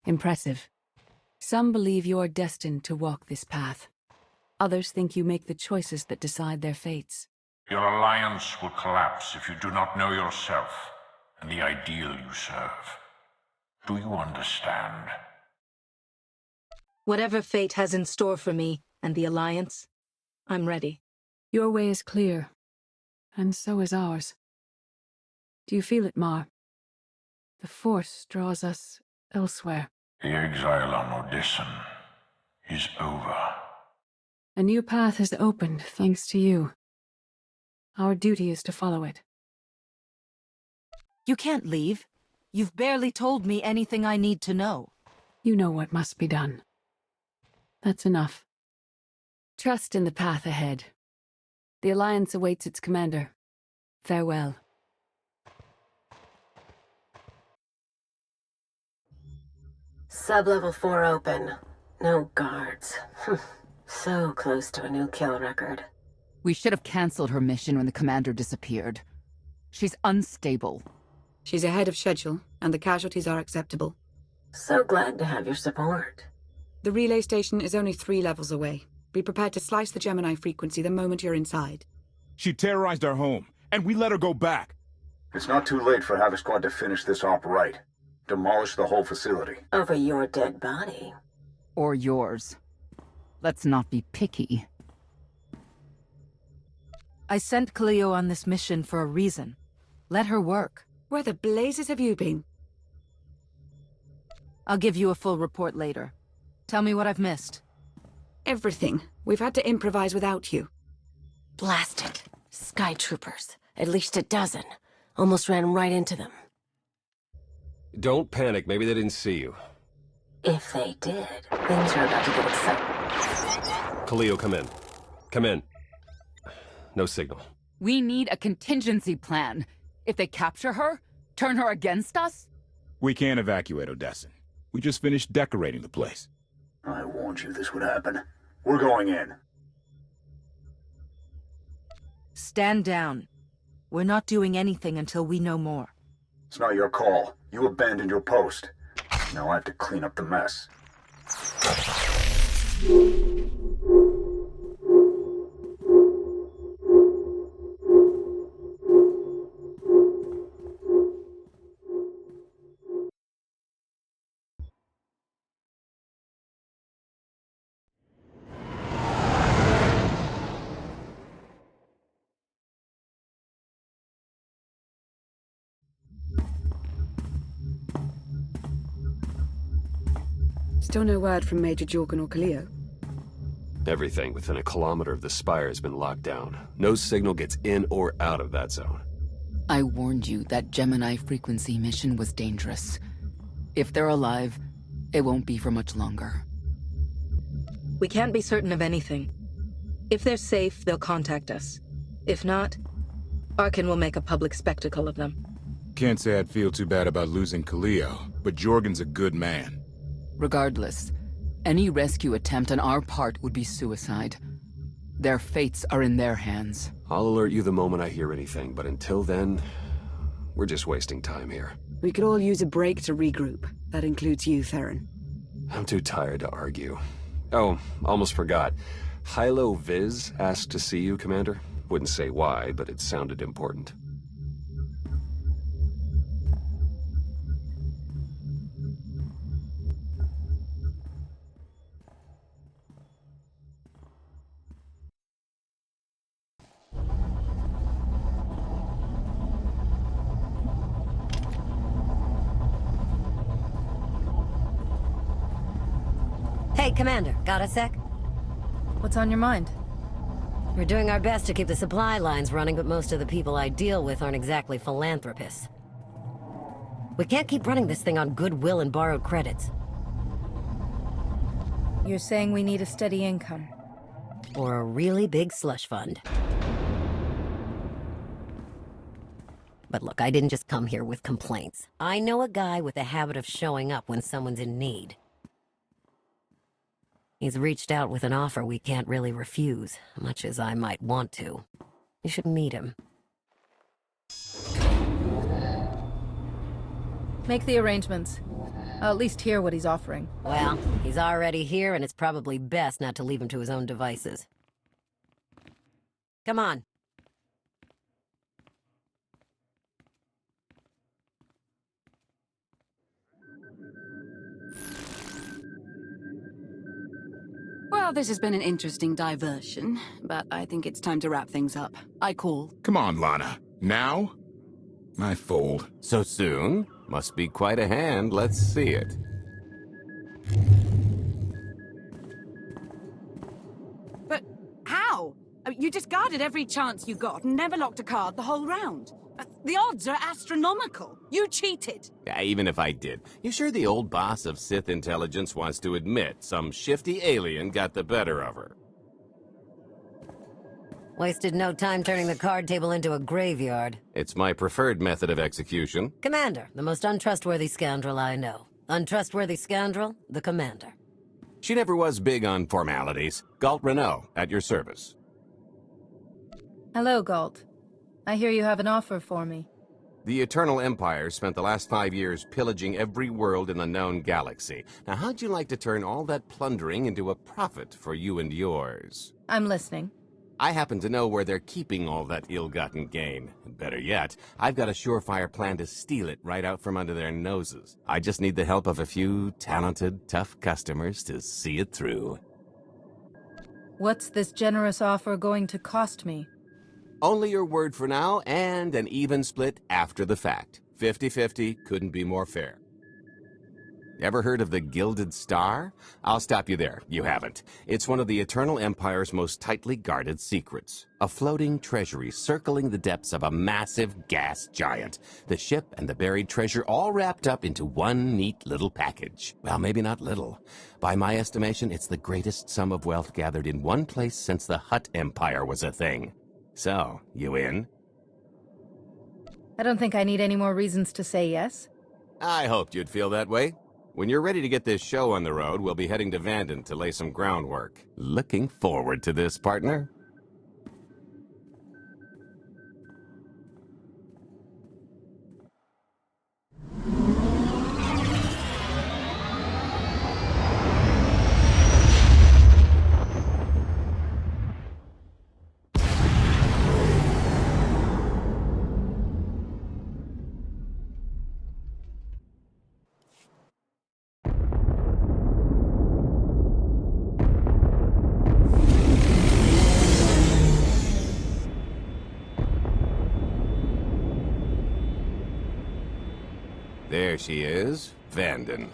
Speaker 18: Impressive. Some believe you are destined to walk this path. Others think you make the choices that decide their fates.
Speaker 17: Your alliance will collapse if you do not know yourself and the ideal you serve. Do you understand?
Speaker 19: Whatever fate has in store for me and the Alliance, I'm ready.
Speaker 18: Your way is clear, and so is ours. Do you feel it, Mar? The Force draws us elsewhere.
Speaker 17: The exile on Odyssean is over.
Speaker 18: A new path has opened, thanks to you. Our duty is to follow it.
Speaker 1: You can't leave. You've barely told me anything I need to know.
Speaker 18: You know what must be done. That's enough. Trust in the path ahead. The Alliance awaits its commander. Farewell.
Speaker 15: Sub-level 4 open. No guards. So close to a new kill record.
Speaker 12: We should have cancelled her mission when the commander disappeared. She's unstable.
Speaker 10: She's ahead of schedule, and the casualties are acceptable.
Speaker 15: So glad to have your support.
Speaker 10: The relay station is only 3 levels away. Be prepared to slice the Gemini frequency the moment you're inside.
Speaker 11: She terrorized our home, and we let her go back.
Speaker 14: It's not too late for Havoc Squad to finish this op right. Demolish the whole facility.
Speaker 15: Over your dead body.
Speaker 12: Or yours. Let's not be picky.
Speaker 1: I sent Cleo on this mission for a reason. Let her work.
Speaker 10: Where the blazes have you been?
Speaker 1: I'll give you a full report later. Tell me what I've missed.
Speaker 10: Everything. We've had to improvise without you.
Speaker 15: Blast it. Sky troopers. At least a dozen. Almost ran right into them.
Speaker 13: Don't panic. Maybe they didn't see you.
Speaker 15: If they did, things are about to get exciting.
Speaker 13: Khalil, come in. Come in. No signal.
Speaker 12: We need a contingency plan. If they capture her, turn her against us?
Speaker 11: We can't evacuate Odyssean. We just finished decorating the place.
Speaker 14: I warned you this would happen. We're going in.
Speaker 1: Stand down. We're not doing anything until we know more.
Speaker 14: It's not your call. You abandoned your post. Now I have to clean up the mess.
Speaker 10: Still no word from Major Jorgen or Cleo?
Speaker 13: Everything within a kilometer of the spire has been locked down. No signal gets in or out of that zone.
Speaker 12: I warned you that Gemini frequency mission was dangerous. If they're alive, it won't be for much longer.
Speaker 19: We can't be certain of anything. If they're safe, they'll contact us. If not, Arkin will make a public spectacle of them.
Speaker 11: Can't say I'd feel too bad about losing Cleo, but Jorgen's a good man.
Speaker 12: Regardless, any rescue attempt on our part would be suicide. Their fates are in their hands.
Speaker 13: I'll alert you the moment I hear anything, but until then, we're just wasting time here.
Speaker 10: We could all use a break to regroup. That includes you, Theron.
Speaker 13: I'm too tired to argue. Oh, almost forgot. Hylo Viz asked to see you, Commander. Wouldn't say why, but it sounded important.
Speaker 7: Hey, Commander, got a sec?
Speaker 1: What's on your mind?
Speaker 7: We're doing our best to keep the supply lines running, but most of the people I deal with aren't exactly philanthropists. We can't keep running this thing on goodwill and borrowed credits.
Speaker 19: You're saying we need a steady income?
Speaker 7: Or a really big slush fund. But look, I didn't just come here with complaints. I know a guy with a habit of showing up when someone's in need. He's reached out with an offer we can't really refuse, much as I might want to. You should meet him.
Speaker 19: Make the arrangements. I'll at least hear what he's offering.
Speaker 7: Well, he's already here, and it's probably best not to leave him to his own devices. Come on.
Speaker 10: Well, this has been an interesting diversion, but I think it's time to wrap things up. I call.
Speaker 11: Come on, Lana. Now? I fold.
Speaker 20: So soon? Must be quite a hand. Let's see it.
Speaker 10: But how? You discarded every chance you got and never locked a card the whole round. The odds are astronomical. You cheated.
Speaker 20: Yeah, even if I did. You sure the old boss of Sith intelligence wants to admit some shifty alien got the better of her?
Speaker 7: Wasted no time turning the card table into a graveyard.
Speaker 20: It's my preferred method of execution.
Speaker 7: Commander, the most untrustworthy scoundrel I know. Untrustworthy scoundrel, the Commander.
Speaker 20: She never was big on formalities. Galt Renault, at your service.
Speaker 19: Hello, Galt. I hear you have an offer for me.
Speaker 20: The Eternal Empire spent the last 5 years pillaging every world in the known galaxy. Now, how'd you like to turn all that plundering into a profit for you and yours?
Speaker 19: I'm listening.
Speaker 20: I happen to know where they're keeping all that ill-gotten gain. Better yet, I've got a surefire plan to steal it right out from under their noses. I just need the help of a few talented, tough customers to see it through.
Speaker 19: What's this generous offer going to cost me?
Speaker 20: Only your word for now, and an even split after the fact. 50-50 couldn't be more fair. Ever heard of the Gilded Star? I'll stop you there. You haven't. It's one of the Eternal Empire's most tightly guarded secrets. A floating treasury circling the depths of a massive gas giant. The ship and the buried treasure all wrapped up into one neat little package. Well, maybe not little. By my estimation, it's the greatest sum of wealth gathered in one place since the Hutt Empire was a thing. So, you in?
Speaker 19: I don't think I need any more reasons to say yes.
Speaker 20: I hoped you'd feel that way. When you're ready to get this show on the road, we'll be heading to Vanden to lay some groundwork. Looking forward to this, partner. There she is, Vanden.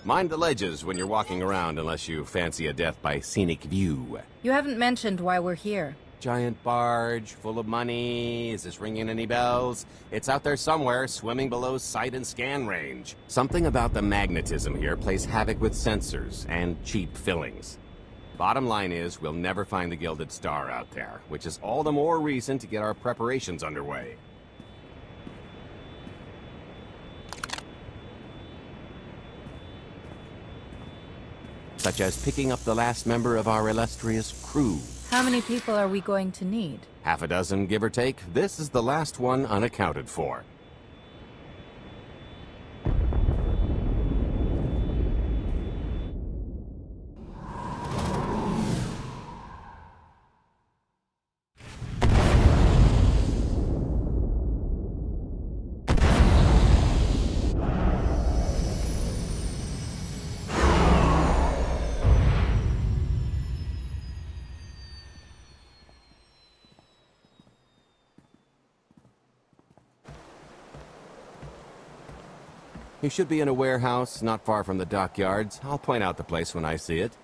Speaker 20: Mind the ledges when you're walking around unless you fancy a death by scenic view.
Speaker 19: You haven't mentioned why we're here.
Speaker 20: Giant barge, full of money. Is this ringing any bells? It's out there somewhere, swimming below sight and scan range. Something about the magnetism here plays havoc with sensors and cheap fillings. Bottom line is, we'll never find the Gilded Star out there, which is all the more reason to get our preparations underway. Such as picking up the last member of our illustrious crew.
Speaker 19: How many people are we going to need?
Speaker 20: Half a dozen, give or take. This is the last one unaccounted for. You should be in a warehouse, not far from the dockyards. I'll point out the place when I see it.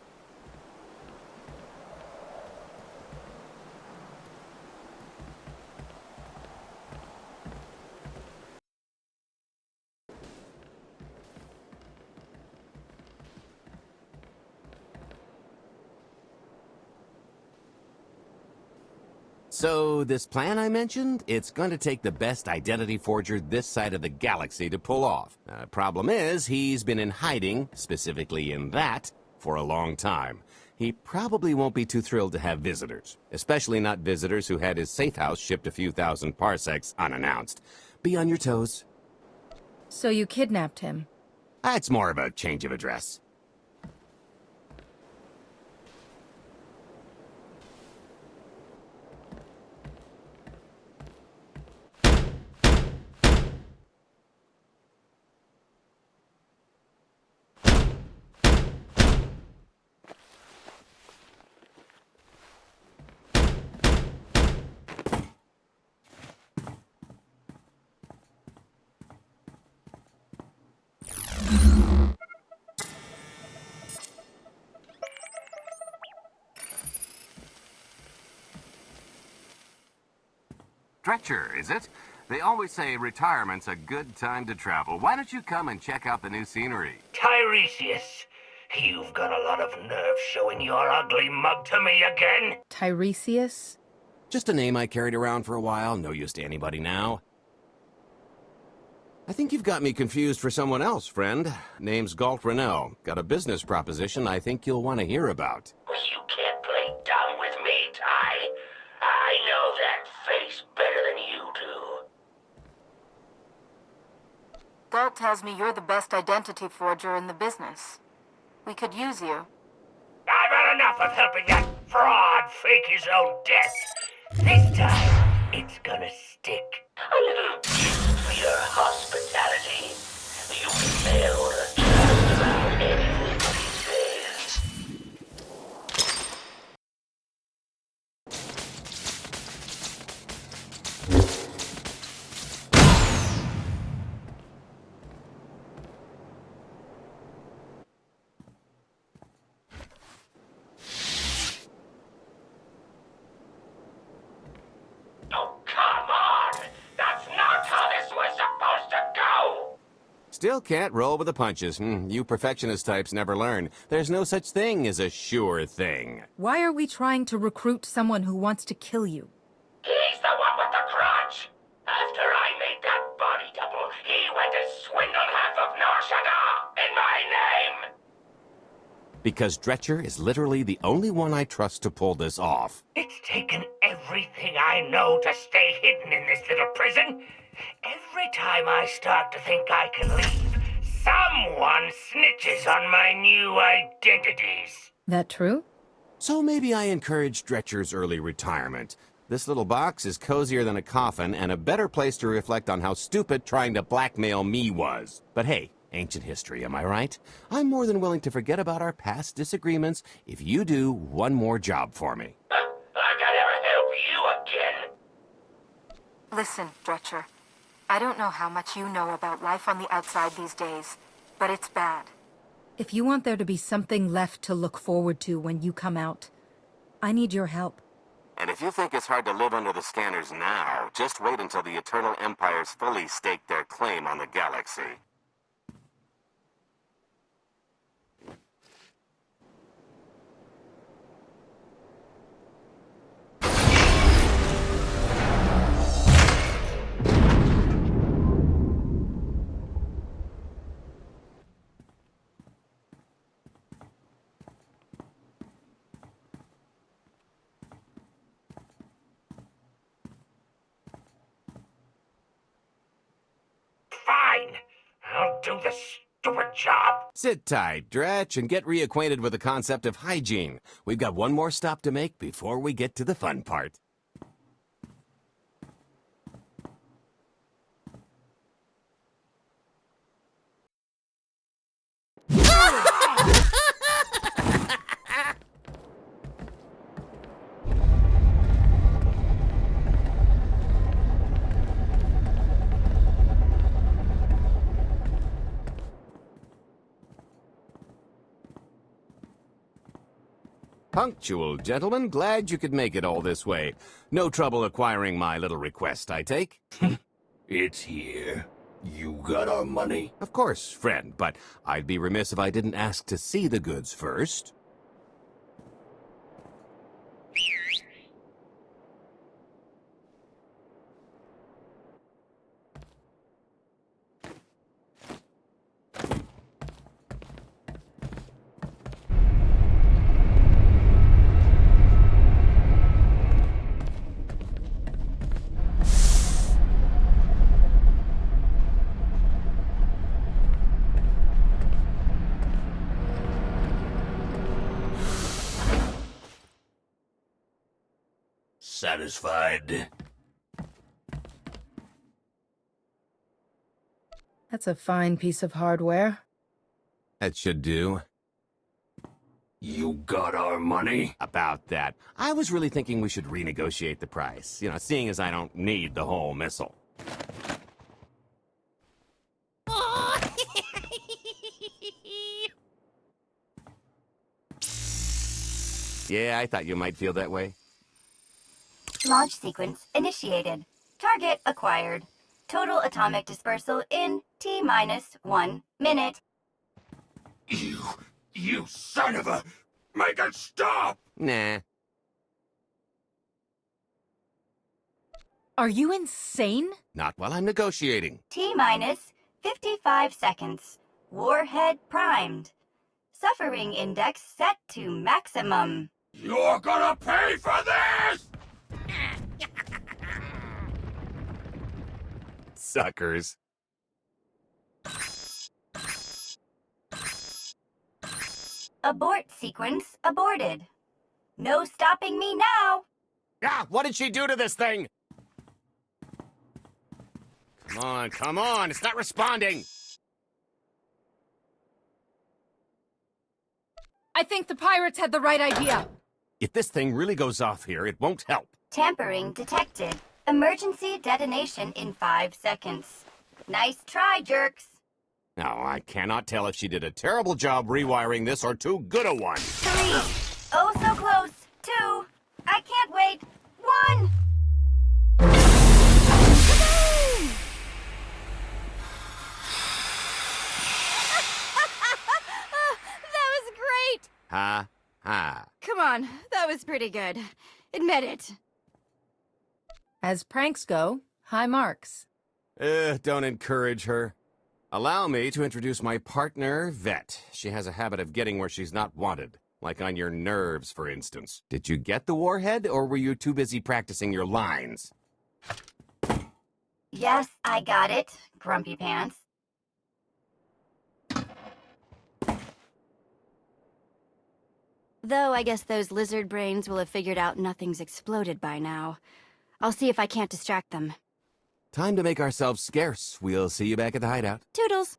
Speaker 20: So, this plan I mentioned, it's going to take the best identity forger this side of the galaxy to pull off. Problem is, he's been in hiding, specifically in that, for a long time. He probably won't be too thrilled to have visitors, especially not visitors who had his safe house shipped a few thousand parsecs unannounced. Be on your toes.
Speaker 1: So you kidnapped him?
Speaker 20: It's more of a change of address.
Speaker 21: Dretcher, is it? They always say retirement's a good time to travel. Why don't you come and check out the new scenery?
Speaker 22: Tiresias, you've got a lot of nerve showing your ugly mug to me again.
Speaker 1: Tiresias?
Speaker 20: Just a name I carried around for a while, no use to anybody now. I think you've got me confused for someone else, friend. Name's Galt Renault. Got a business proposition I think you'll want to hear about.
Speaker 22: You can't play dumb with me, Ty. I know that face better than you do.
Speaker 1: Galt tells me you're the best identity forger in the business. We could use you.
Speaker 22: I've had enough of helping that fraud fake his own death. This time, it's gonna stick. A little gift for your hospitality. You failed to turn around anything these days.
Speaker 20: Still can't roll with the punches. You perfectionist types never learn. There's no such thing as a sure thing.
Speaker 1: Why are we trying to recruit someone who wants to kill you?
Speaker 22: He's the one with the crutch. After I made that body double, he went to swindle half of Nar Shaddaa in my name.
Speaker 20: Because Dretcher is literally the only one I trust to pull this off.
Speaker 22: It's taken everything I know to stay hidden in this little prison. Every time I start to think I can leave, someone snitches on my new identities.
Speaker 1: That true?
Speaker 20: So maybe I encourage Dretcher's early retirement. This little box is cozier than a coffin and a better place to reflect on how stupid trying to blackmail me was. But hey, ancient history, am I right? I'm more than willing to forget about our past disagreements if you do one more job for me.
Speaker 22: I can never help you again.
Speaker 1: Listen, Dretcher. I don't know how much you know about life on the outside these days, but it's bad. If you want there to be something left to look forward to when you come out, I need your help.
Speaker 20: And if you think it's hard to live under the scanners now, just wait until the Eternal Empires fully stake their claim on the galaxy.
Speaker 22: Fine. I'll do the stupid job.
Speaker 20: Sit tight, Dretch, and get reacquainted with the concept of hygiene. We've got one more stop to make before we get to the fun part. Punctual, gentlemen. Glad you could make it all this way. No trouble acquiring my little request, I take?
Speaker 23: It's here. You got our money?
Speaker 20: Of course, friend, but I'd be remiss if I didn't ask to see the goods first.
Speaker 23: satisfied?
Speaker 1: That's a fine piece of hardware.
Speaker 20: That should do.
Speaker 23: You got our money?
Speaker 20: About that. I was really thinking we should renegotiate the price. You know, seeing as I don't need the whole missile. Yeah, I thought you might feel that way.
Speaker 3: Launch sequence initiated. Target acquired. Total atomic dispersal in T-1 minute.
Speaker 23: You son of a... Make it stop!
Speaker 20: Nah.
Speaker 1: Are you insane?
Speaker 20: Not while I'm negotiating.
Speaker 3: T-minus 55 seconds. Warhead primed. Suffering index set to maximum.
Speaker 23: You're gonna pay for this!
Speaker 20: Suckers.
Speaker 3: Abort sequence aborted. No stopping me now.
Speaker 20: Ah, what did she do to this thing? Come on, it's not responding.
Speaker 1: I think the pirates had the right idea.
Speaker 20: If this thing really goes off here, it won't help.
Speaker 3: Tampering detected. Emergency detonation in 5 seconds. Nice try, jerks.
Speaker 20: Now, I cannot tell if she did a terrible job rewiring this or too good a one.
Speaker 3: 3. Oh, so close. 2. I can't wait. 1.
Speaker 6: That was great!
Speaker 20: Ha, ha.
Speaker 6: Come on, that was pretty good. Admit it.
Speaker 1: As pranks go, high marks.
Speaker 20: Don't encourage her. Allow me to introduce my partner, Vet. She has a habit of getting where she's not wanted. Like on your nerves, for instance. Did you get the warhead, or were you too busy practicing your lines?
Speaker 3: Yes, I got it, Grumpy Pants.
Speaker 6: Though I guess those lizard brains will have figured out nothing's exploded by now. I'll see if I can't distract them.
Speaker 20: Time to make ourselves scarce. We'll see you back at the hideout.
Speaker 6: Toodles!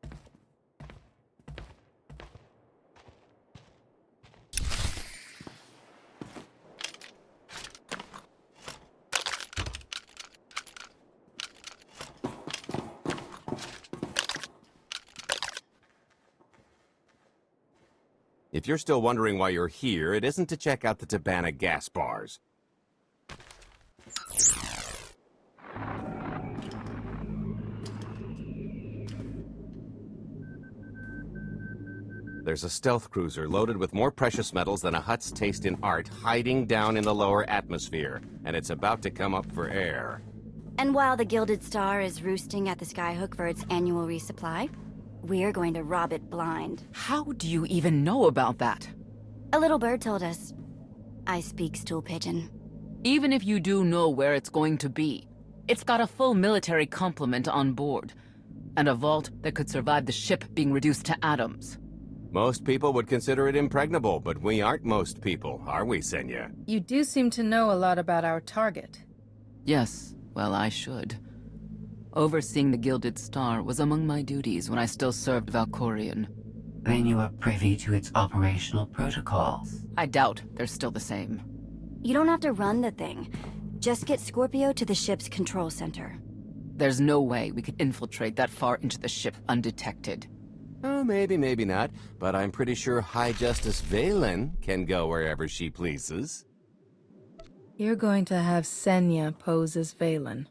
Speaker 20: If you're still wondering why you're here, it isn't to check out the Tabana gas bars. There's a stealth cruiser loaded with more precious metals than a hut's taste in art hiding down in the lower atmosphere, and it's about to come up for air.
Speaker 6: And while the Gilded Star is roosting at the Skyhook for its annual resupply, we're going to rob it blind.
Speaker 12: How do you even know about that?
Speaker 6: A little bird told us. I speak stool pigeon.
Speaker 12: Even if you do know where it's going to be, it's got a full military complement on board, and a vault that could survive the ship being reduced to atoms.
Speaker 20: Most people would consider it impregnable, but we aren't most people, are we, Senya?
Speaker 1: You do seem to know a lot about our target.
Speaker 12: Yes, well, I should. Overseeing the Gilded Star was among my duties when I still served Valkorion.
Speaker 9: Then you are privy to its operational protocols.
Speaker 12: I doubt they're still the same.
Speaker 6: You don't have to run the thing. Just get Scorpio to the ship's control center.
Speaker 12: There's no way we could infiltrate that far into the ship undetected.
Speaker 20: Oh, maybe, maybe not, but I'm pretty sure High Justice Valen can go wherever she pleases.
Speaker 1: You're going to have Senya pose as Valen.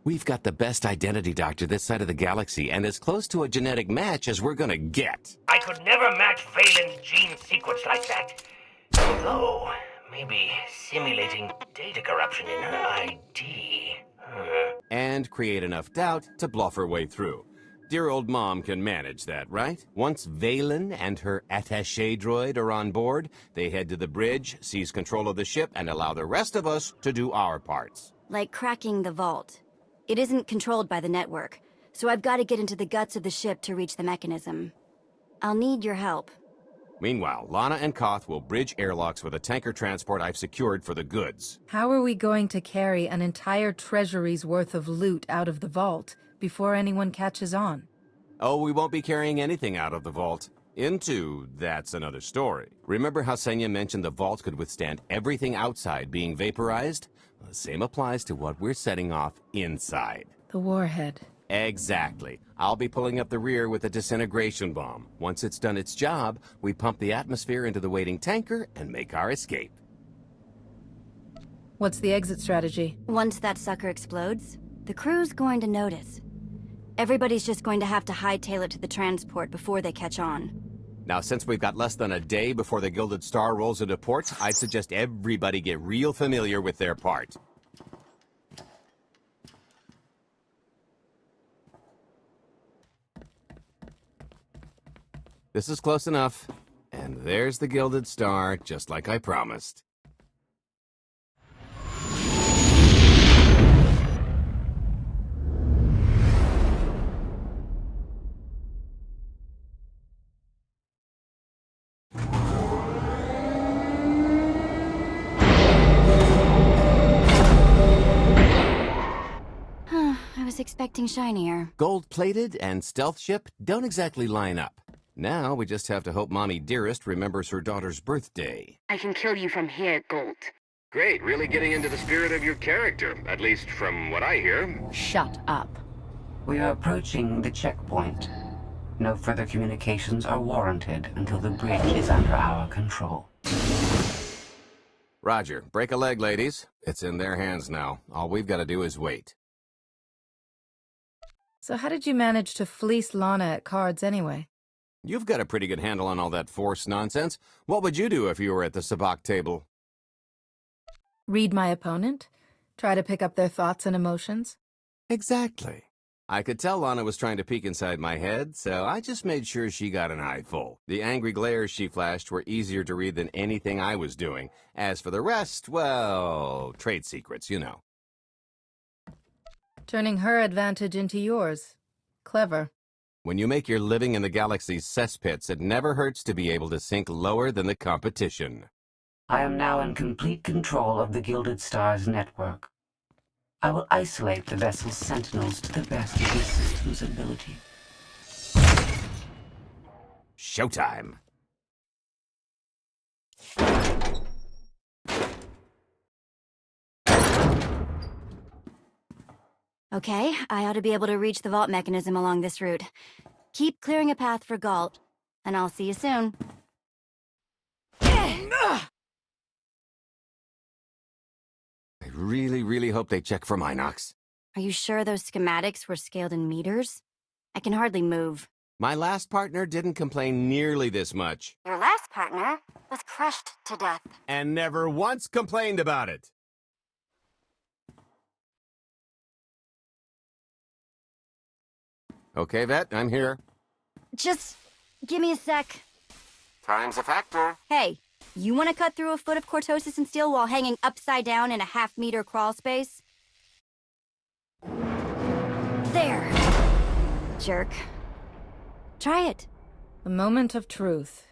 Speaker 20: We've got the best identity doctor this side of the galaxy, and as close to a genetic match as we're gonna get.
Speaker 22: I could never match Valen's gene sequence like that. Although, maybe simulating data corruption in her ID.
Speaker 20: And create enough doubt to bluff her way through. Dear old Mom can manage that, right? Once Valen and her attaché droid are on board, they head to the bridge, seize control of the ship, and allow the rest of us to do our parts.
Speaker 6: Like cracking the vault. It isn't controlled by the network, so I've got to get into the guts of the ship to reach the mechanism. I'll need your help.
Speaker 20: Meanwhile, Lana and Koth will bridge airlocks with a tanker transport I've secured for the goods.
Speaker 1: How are we going to carry an entire treasury's worth of loot out of the vault before anyone catches on?
Speaker 20: Oh, we won't be carrying anything out of the vault. That's another story. Remember how Senya mentioned the vault could withstand everything outside being vaporized? Well, the same applies to what we're setting off inside.
Speaker 1: The warhead.
Speaker 20: Exactly. I'll be pulling up the rear with a disintegration bomb. Once it's done its job, we pump the atmosphere into the waiting tanker and make our escape.
Speaker 1: What's the exit strategy?
Speaker 6: Once that sucker explodes, the crew's going to notice. Everybody's just going to have to hightail it to the transport before they catch on.
Speaker 20: Now, since we've got less than a day before the Gilded Star rolls into port, I'd suggest everybody get real familiar with their part. This is close enough. And there's the Gilded Star, just like I promised.
Speaker 6: I was expecting shinier.
Speaker 20: Gold-plated and stealth ship don't exactly line up. Now we just have to hope Mommy Dearest remembers her daughter's birthday.
Speaker 16: I can kill you from here, Gold.
Speaker 21: Great, really getting into the spirit of your character, at least from what I hear.
Speaker 16: Shut up.
Speaker 9: We are approaching the checkpoint. No further communications are warranted until the bridge is under our control.
Speaker 20: Roger. Break a leg, ladies. It's in their hands now. All we've got to do is wait.
Speaker 1: So how did you manage to fleece Lana at cards anyway?
Speaker 20: You've got a pretty good handle on all that Force nonsense. What would you do if you were at the sabacc table?
Speaker 1: Read my opponent? Try to pick up their thoughts and emotions?
Speaker 20: Exactly. I could tell Lana was trying to peek inside my head, so I just made sure she got an eyeful. The angry glares she flashed were easier to read than anything I was doing. As for the rest, well, trade secrets, you know.
Speaker 1: Turning her advantage into yours. Clever.
Speaker 20: When you make your living in the galaxy's cesspits, it never hurts to be able to sink lower than the competition.
Speaker 9: I am now in complete control of the Gilded Star's network. I will isolate the vessel's sentinels to the best of the system's ability.
Speaker 20: Showtime!
Speaker 6: Okay, I ought to be able to reach the vault mechanism along this route. Keep clearing a path for Galt, and I'll see you soon.
Speaker 20: I really hope they check for Minox.
Speaker 6: Are you sure those schematics were scaled in meters? I can hardly move.
Speaker 20: My last partner didn't complain nearly this much.
Speaker 6: Your last partner was crushed to death.
Speaker 20: And never once complained about it. Okay, Vet, I'm here.
Speaker 6: Just give me a sec.
Speaker 20: Time's a factor.
Speaker 6: Hey, you want to cut through a foot of cortosis and steel while hanging upside down in a half-meter crawl space? There. Jerk. Try it.
Speaker 1: A moment of truth.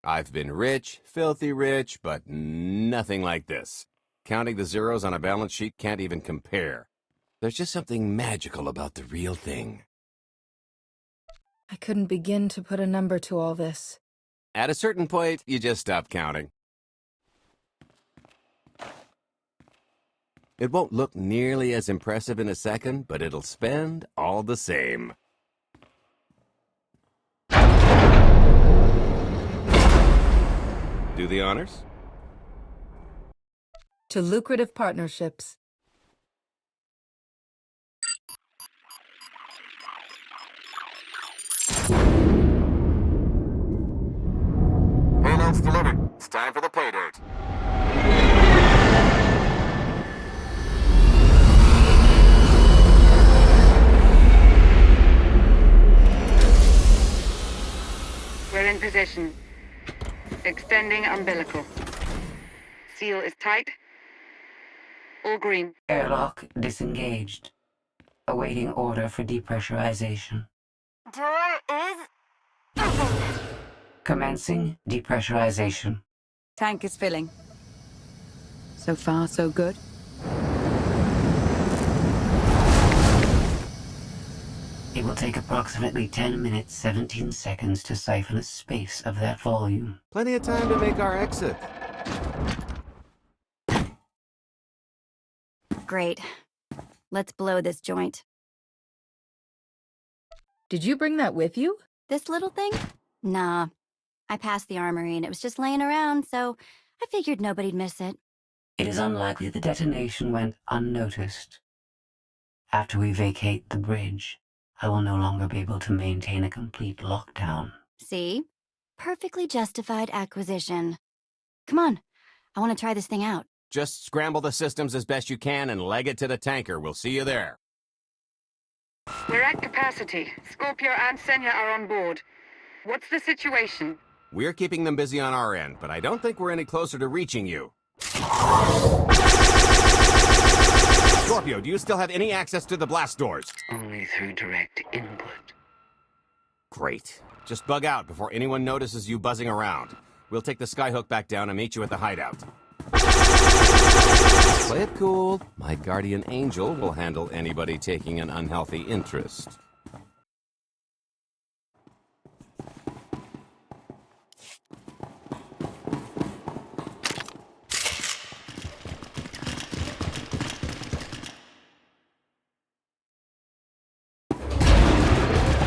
Speaker 20: I've been rich, filthy rich, but nothing like this. Counting the zeros on a balance sheet can't even compare. There's just something magical about the real thing.
Speaker 1: I couldn't begin to put a number to all this.
Speaker 20: At a certain point, you just stop counting. It won't look nearly as impressive in a second, but it'll spend all the same. Do the honors?
Speaker 1: To lucrative partnerships.
Speaker 20: Payload's delivered. It's time for the pay dirt.
Speaker 16: We're in position.
Speaker 10: Extending umbilical. Seal is tight. All green.
Speaker 9: Airlock disengaged. Awaiting order for depressurization.
Speaker 1: Door is open.
Speaker 9: Commencing depressurization.
Speaker 10: Tank is filling. So far, so good.
Speaker 9: It will take approximately 10 minutes, 17 seconds to siphon a space of that volume.
Speaker 20: Plenty of time to make our exit.
Speaker 6: Great. Let's blow this joint.
Speaker 19: Did you bring that with you?
Speaker 6: This little thing? Nah. I passed the armory and it was just laying around, so I figured nobody'd miss it.
Speaker 9: It is unlikely the detonation went unnoticed. After we vacate the bridge, I will no longer be able to maintain a complete lockdown.
Speaker 6: See? Perfectly justified acquisition. Come on. I want to try this thing out.
Speaker 20: Just scramble the systems as best you can and leg it to the tanker. We'll see you there.
Speaker 10: We're at capacity. Scorpio and Senya are on board. What's the situation?
Speaker 20: We're keeping them busy on our end, but I don't think we're any closer to reaching you. Scorpio, do you still have any access to the blast doors?
Speaker 9: Only through direct input.
Speaker 20: Great. Just bug out before anyone notices you buzzing around. We'll take the skyhook back down and meet you at the hideout. Play it cool. My guardian angel will handle anybody taking an unhealthy interest.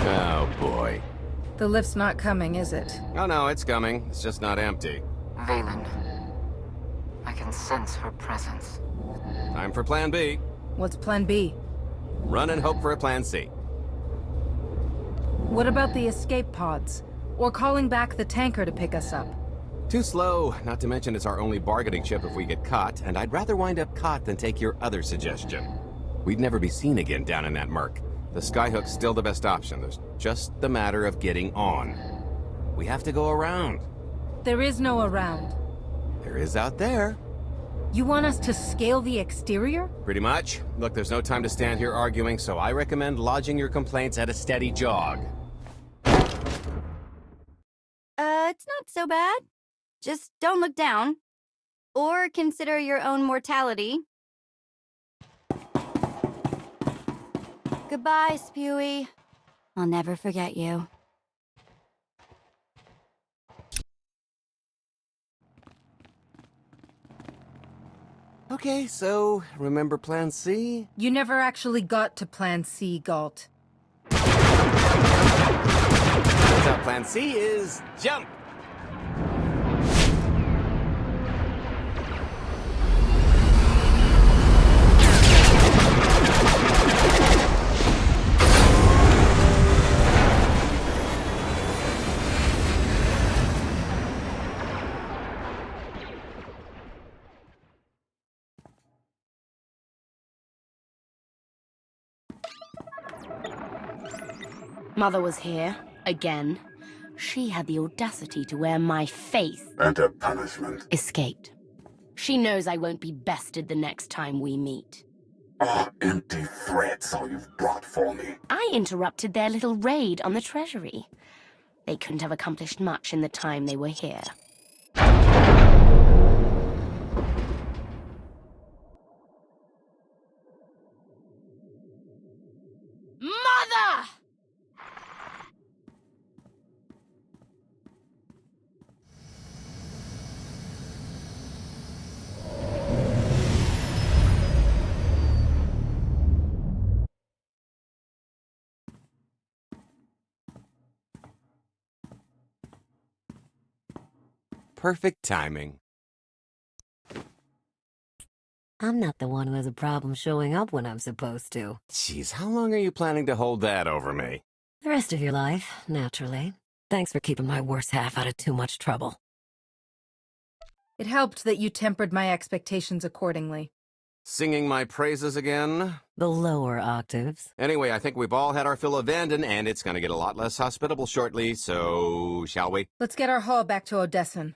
Speaker 20: Oh, boy.
Speaker 19: The lift's not coming, is it?
Speaker 20: Oh, no, it's coming. It's just not empty.
Speaker 1: Valen. I can sense her presence.
Speaker 20: Time for Plan B.
Speaker 19: What's Plan B?
Speaker 20: Run and hope for a Plan C.
Speaker 19: What about the escape pods? Or calling back the tanker to pick us up?
Speaker 20: Too slow, not to mention it's our only bargaining chip if we get caught, and I'd rather wind up caught than take your other suggestion. We'd never be seen again down in that murk. The skyhook's still the best option. There's just the matter of getting on. We have to go around.
Speaker 19: There is no around.
Speaker 20: There is out there.
Speaker 19: You want us to scale the exterior?
Speaker 20: Pretty much. Look, there's no time to stand here arguing, so I recommend lodging your complaints at a steady jog.
Speaker 6: It's not so bad. Just don't look down. Or consider your own mortality. Goodbye, Spewy. I'll never forget you.
Speaker 20: Okay, so remember Plan C?
Speaker 19: You never actually got to Plan C, Galt.
Speaker 20: So Plan C is jump!
Speaker 16: Mother was here, again. She had the audacity to wear my face.
Speaker 14: And a punishment.
Speaker 16: Escaped. She knows I won't be bested the next time we meet.
Speaker 14: Oh, empty threats all you've brought for me.
Speaker 16: I interrupted their little raid on the treasury. They couldn't have accomplished much in the time they were here. Mother!
Speaker 20: Perfect timing.
Speaker 7: I'm not the one who has a problem showing up when I'm supposed to.
Speaker 20: Jeez, how long are you planning to hold that over me?
Speaker 7: The rest of your life, naturally. Thanks for keeping my worse half out of too much trouble.
Speaker 19: It helped that you tempered my expectations accordingly.
Speaker 20: Singing my praises again?
Speaker 7: The lower octaves.
Speaker 20: Anyway, I think we've all had our fill of Vanden, and it's gonna get a lot less hospitable shortly, so shall we?
Speaker 19: Let's get our haul back to Odesson.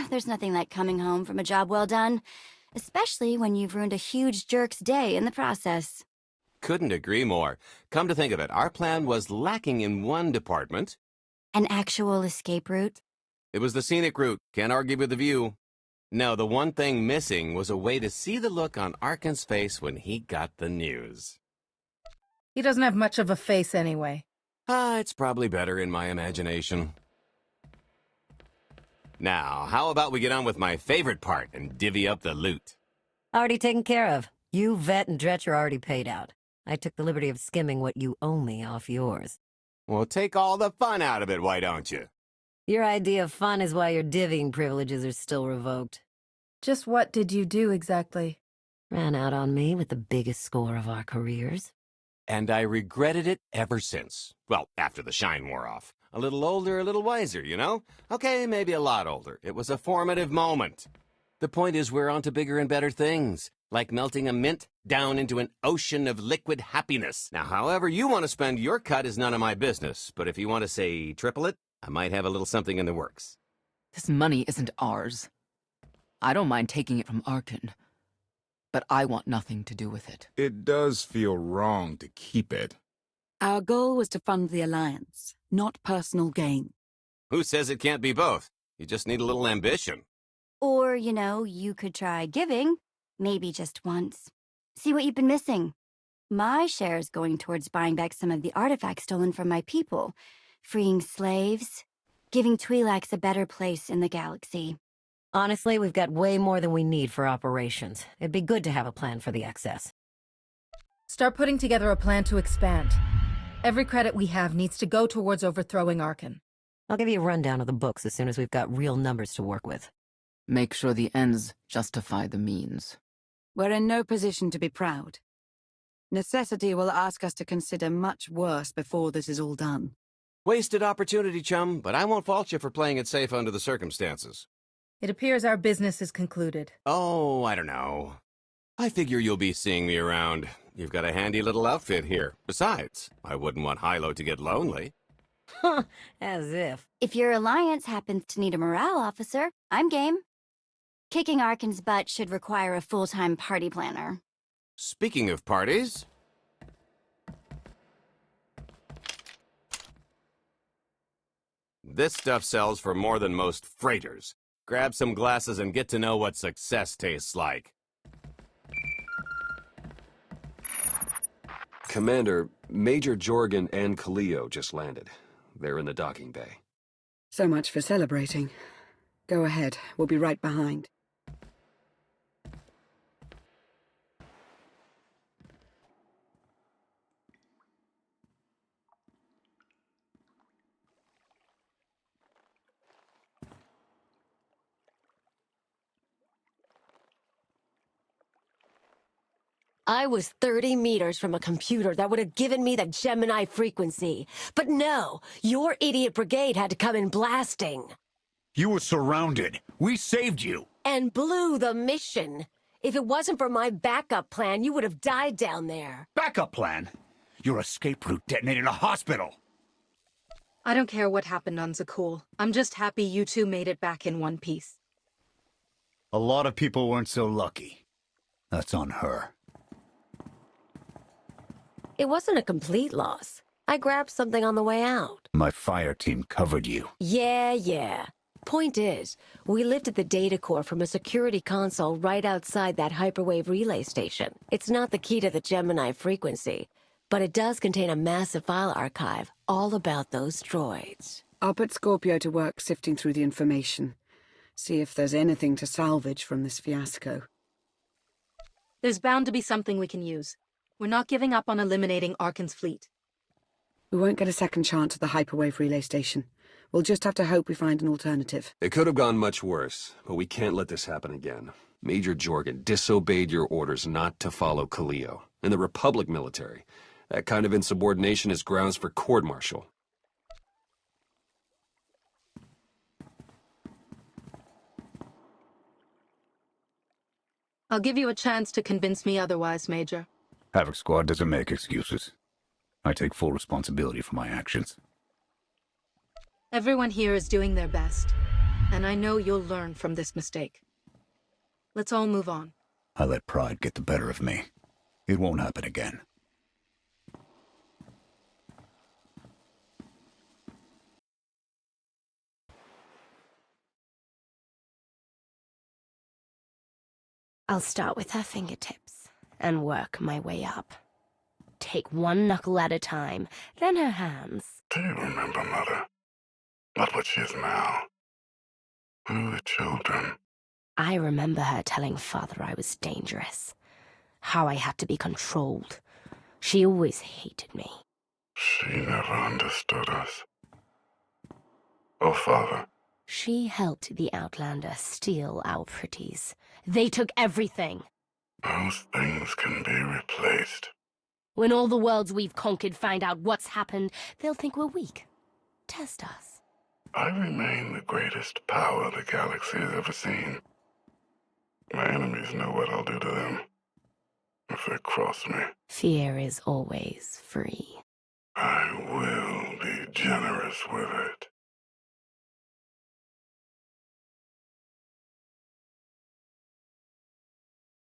Speaker 6: there's nothing like coming home from a job well done, especially when you've ruined a huge jerk's day in the process.
Speaker 20: Couldn't agree more. Come to think of it, our plan was lacking in one department.
Speaker 6: An actual escape route?
Speaker 20: It was the scenic route. Can't argue with the view. No, the one thing missing was a way to see the look on Arkin's face when he got the news.
Speaker 1: He doesn't have much of a face anyway.
Speaker 20: It's probably better in my imagination. Now, how about we get on with my favorite part and divvy up the loot?
Speaker 7: Already taken care of. You, Vet, and Dretch are already paid out. I took the liberty of skimming what you owe me off yours.
Speaker 20: Well, take all the fun out of it, why don't you?
Speaker 7: Your idea of fun is why your divvying privileges are still revoked.
Speaker 1: Just what did you do exactly?
Speaker 7: Ran out on me with the biggest score of our careers.
Speaker 20: And I regretted it ever since. Well, after the shine wore off. A little older, a little wiser, you know? Okay, maybe a lot older. It was a formative moment. The point is we're on to bigger and better things, like melting a mint down into an ocean of liquid happiness. Now, however you want to spend your cut is none of my business, but if you want to say triple it, I might have a little something in the works.
Speaker 12: This money isn't ours. I don't mind taking it from Arkin, but I want nothing to do with it.
Speaker 11: It does feel wrong to keep it.
Speaker 10: Our goal was to fund the Alliance, not personal gain.
Speaker 20: Who says it can't be both? You just need a little ambition.
Speaker 6: Or, you could try giving, maybe just once. See what you've been missing. My share is going towards buying back some of the artifacts stolen from my people, freeing slaves, giving Twi'leks a better place in the galaxy.
Speaker 7: Honestly, we've got way more than we need for operations. It'd be good to have a plan for the excess.
Speaker 1: Start putting together a plan to expand. Every credit we have needs to go towards overthrowing Arkin.
Speaker 7: I'll give you a rundown of the books as soon as we've got real numbers to work with.
Speaker 12: Make sure the ends justify the means.
Speaker 10: We're in no position to be proud. Necessity will ask us to consider much worse before this is all done.
Speaker 20: Wasted opportunity, chum, but I won't fault you for playing it safe under the circumstances.
Speaker 1: It appears our business is concluded.
Speaker 20: Oh, I don't know. I figure you'll be seeing me around. You've got a handy little outfit here. Besides, I wouldn't want Hilo to get lonely.
Speaker 7: As if.
Speaker 6: If your alliance happens to need a morale officer, I'm game. Kicking Arkin's butt should require a full-time party planner.
Speaker 20: Speaking of parties... This stuff sells for more than most freighters. Grab some glasses and get to know what success tastes like.
Speaker 13: Commander, Major Jorgen and Kaleo just landed. They're in the docking bay.
Speaker 10: So much for celebrating. Go ahead, we'll be right behind.
Speaker 15: I was 30 meters from a computer that would have given me the Gemini frequency. But no, your idiot brigade had to come in blasting.
Speaker 23: You were surrounded. We saved you.
Speaker 15: And blew the mission. If it wasn't for my backup plan, you would have died down there.
Speaker 23: Backup plan? Your escape route detonated a hospital.
Speaker 1: I don't care what happened on Zakul. I'm just happy you two made it back in one piece.
Speaker 23: A lot of people weren't so lucky. That's on her.
Speaker 15: It wasn't a complete loss. I grabbed something on the way out.
Speaker 23: My fire team covered you.
Speaker 15: Yeah. Point is, we lifted the data core from a security console right outside that hyperwave relay station. It's not the key to the Gemini frequency, but it does contain a massive file archive all about those droids.
Speaker 10: I'll put Scorpio to work sifting through the information. See if there's anything to salvage from this fiasco.
Speaker 1: There's bound to be something we can use. We're not giving up on eliminating Arkin's fleet.
Speaker 10: We won't get a second chance at the hyperwave relay station. We'll just have to hope we find an alternative.
Speaker 13: It could have gone much worse, but we can't let this happen again. Major Jorgen disobeyed your orders not to follow Kaleo. In the Republic military, that kind of insubordination is grounds for court-martial.
Speaker 1: I'll give you a chance to convince me otherwise, Major.
Speaker 23: Havoc Squad doesn't make excuses. I take full responsibility for my actions.
Speaker 1: Everyone here is doing their best.
Speaker 19: And I know you'll learn from this mistake. Let's all move on.
Speaker 23: I let pride get the better of me. It won't happen again.
Speaker 16: I'll start with her fingertips and work my way up. Take one knuckle at a time, then her hands.
Speaker 2: Do you remember, Mother? Not what she is now. We were children.
Speaker 16: I remember her telling Father I was dangerous. How I had to be controlled. She always hated me.
Speaker 2: She never understood us. Oh, Father.
Speaker 16: She helped the Outlander steal our pretties. They took everything.
Speaker 2: Those things can be replaced.
Speaker 16: When all the worlds we've conquered find out what's happened, they'll think we're weak. Test us.
Speaker 2: I remain the greatest power the galaxy has ever seen. My enemies know what I'll do to them if they cross me.
Speaker 16: Fear is always free.
Speaker 2: I will be generous with it.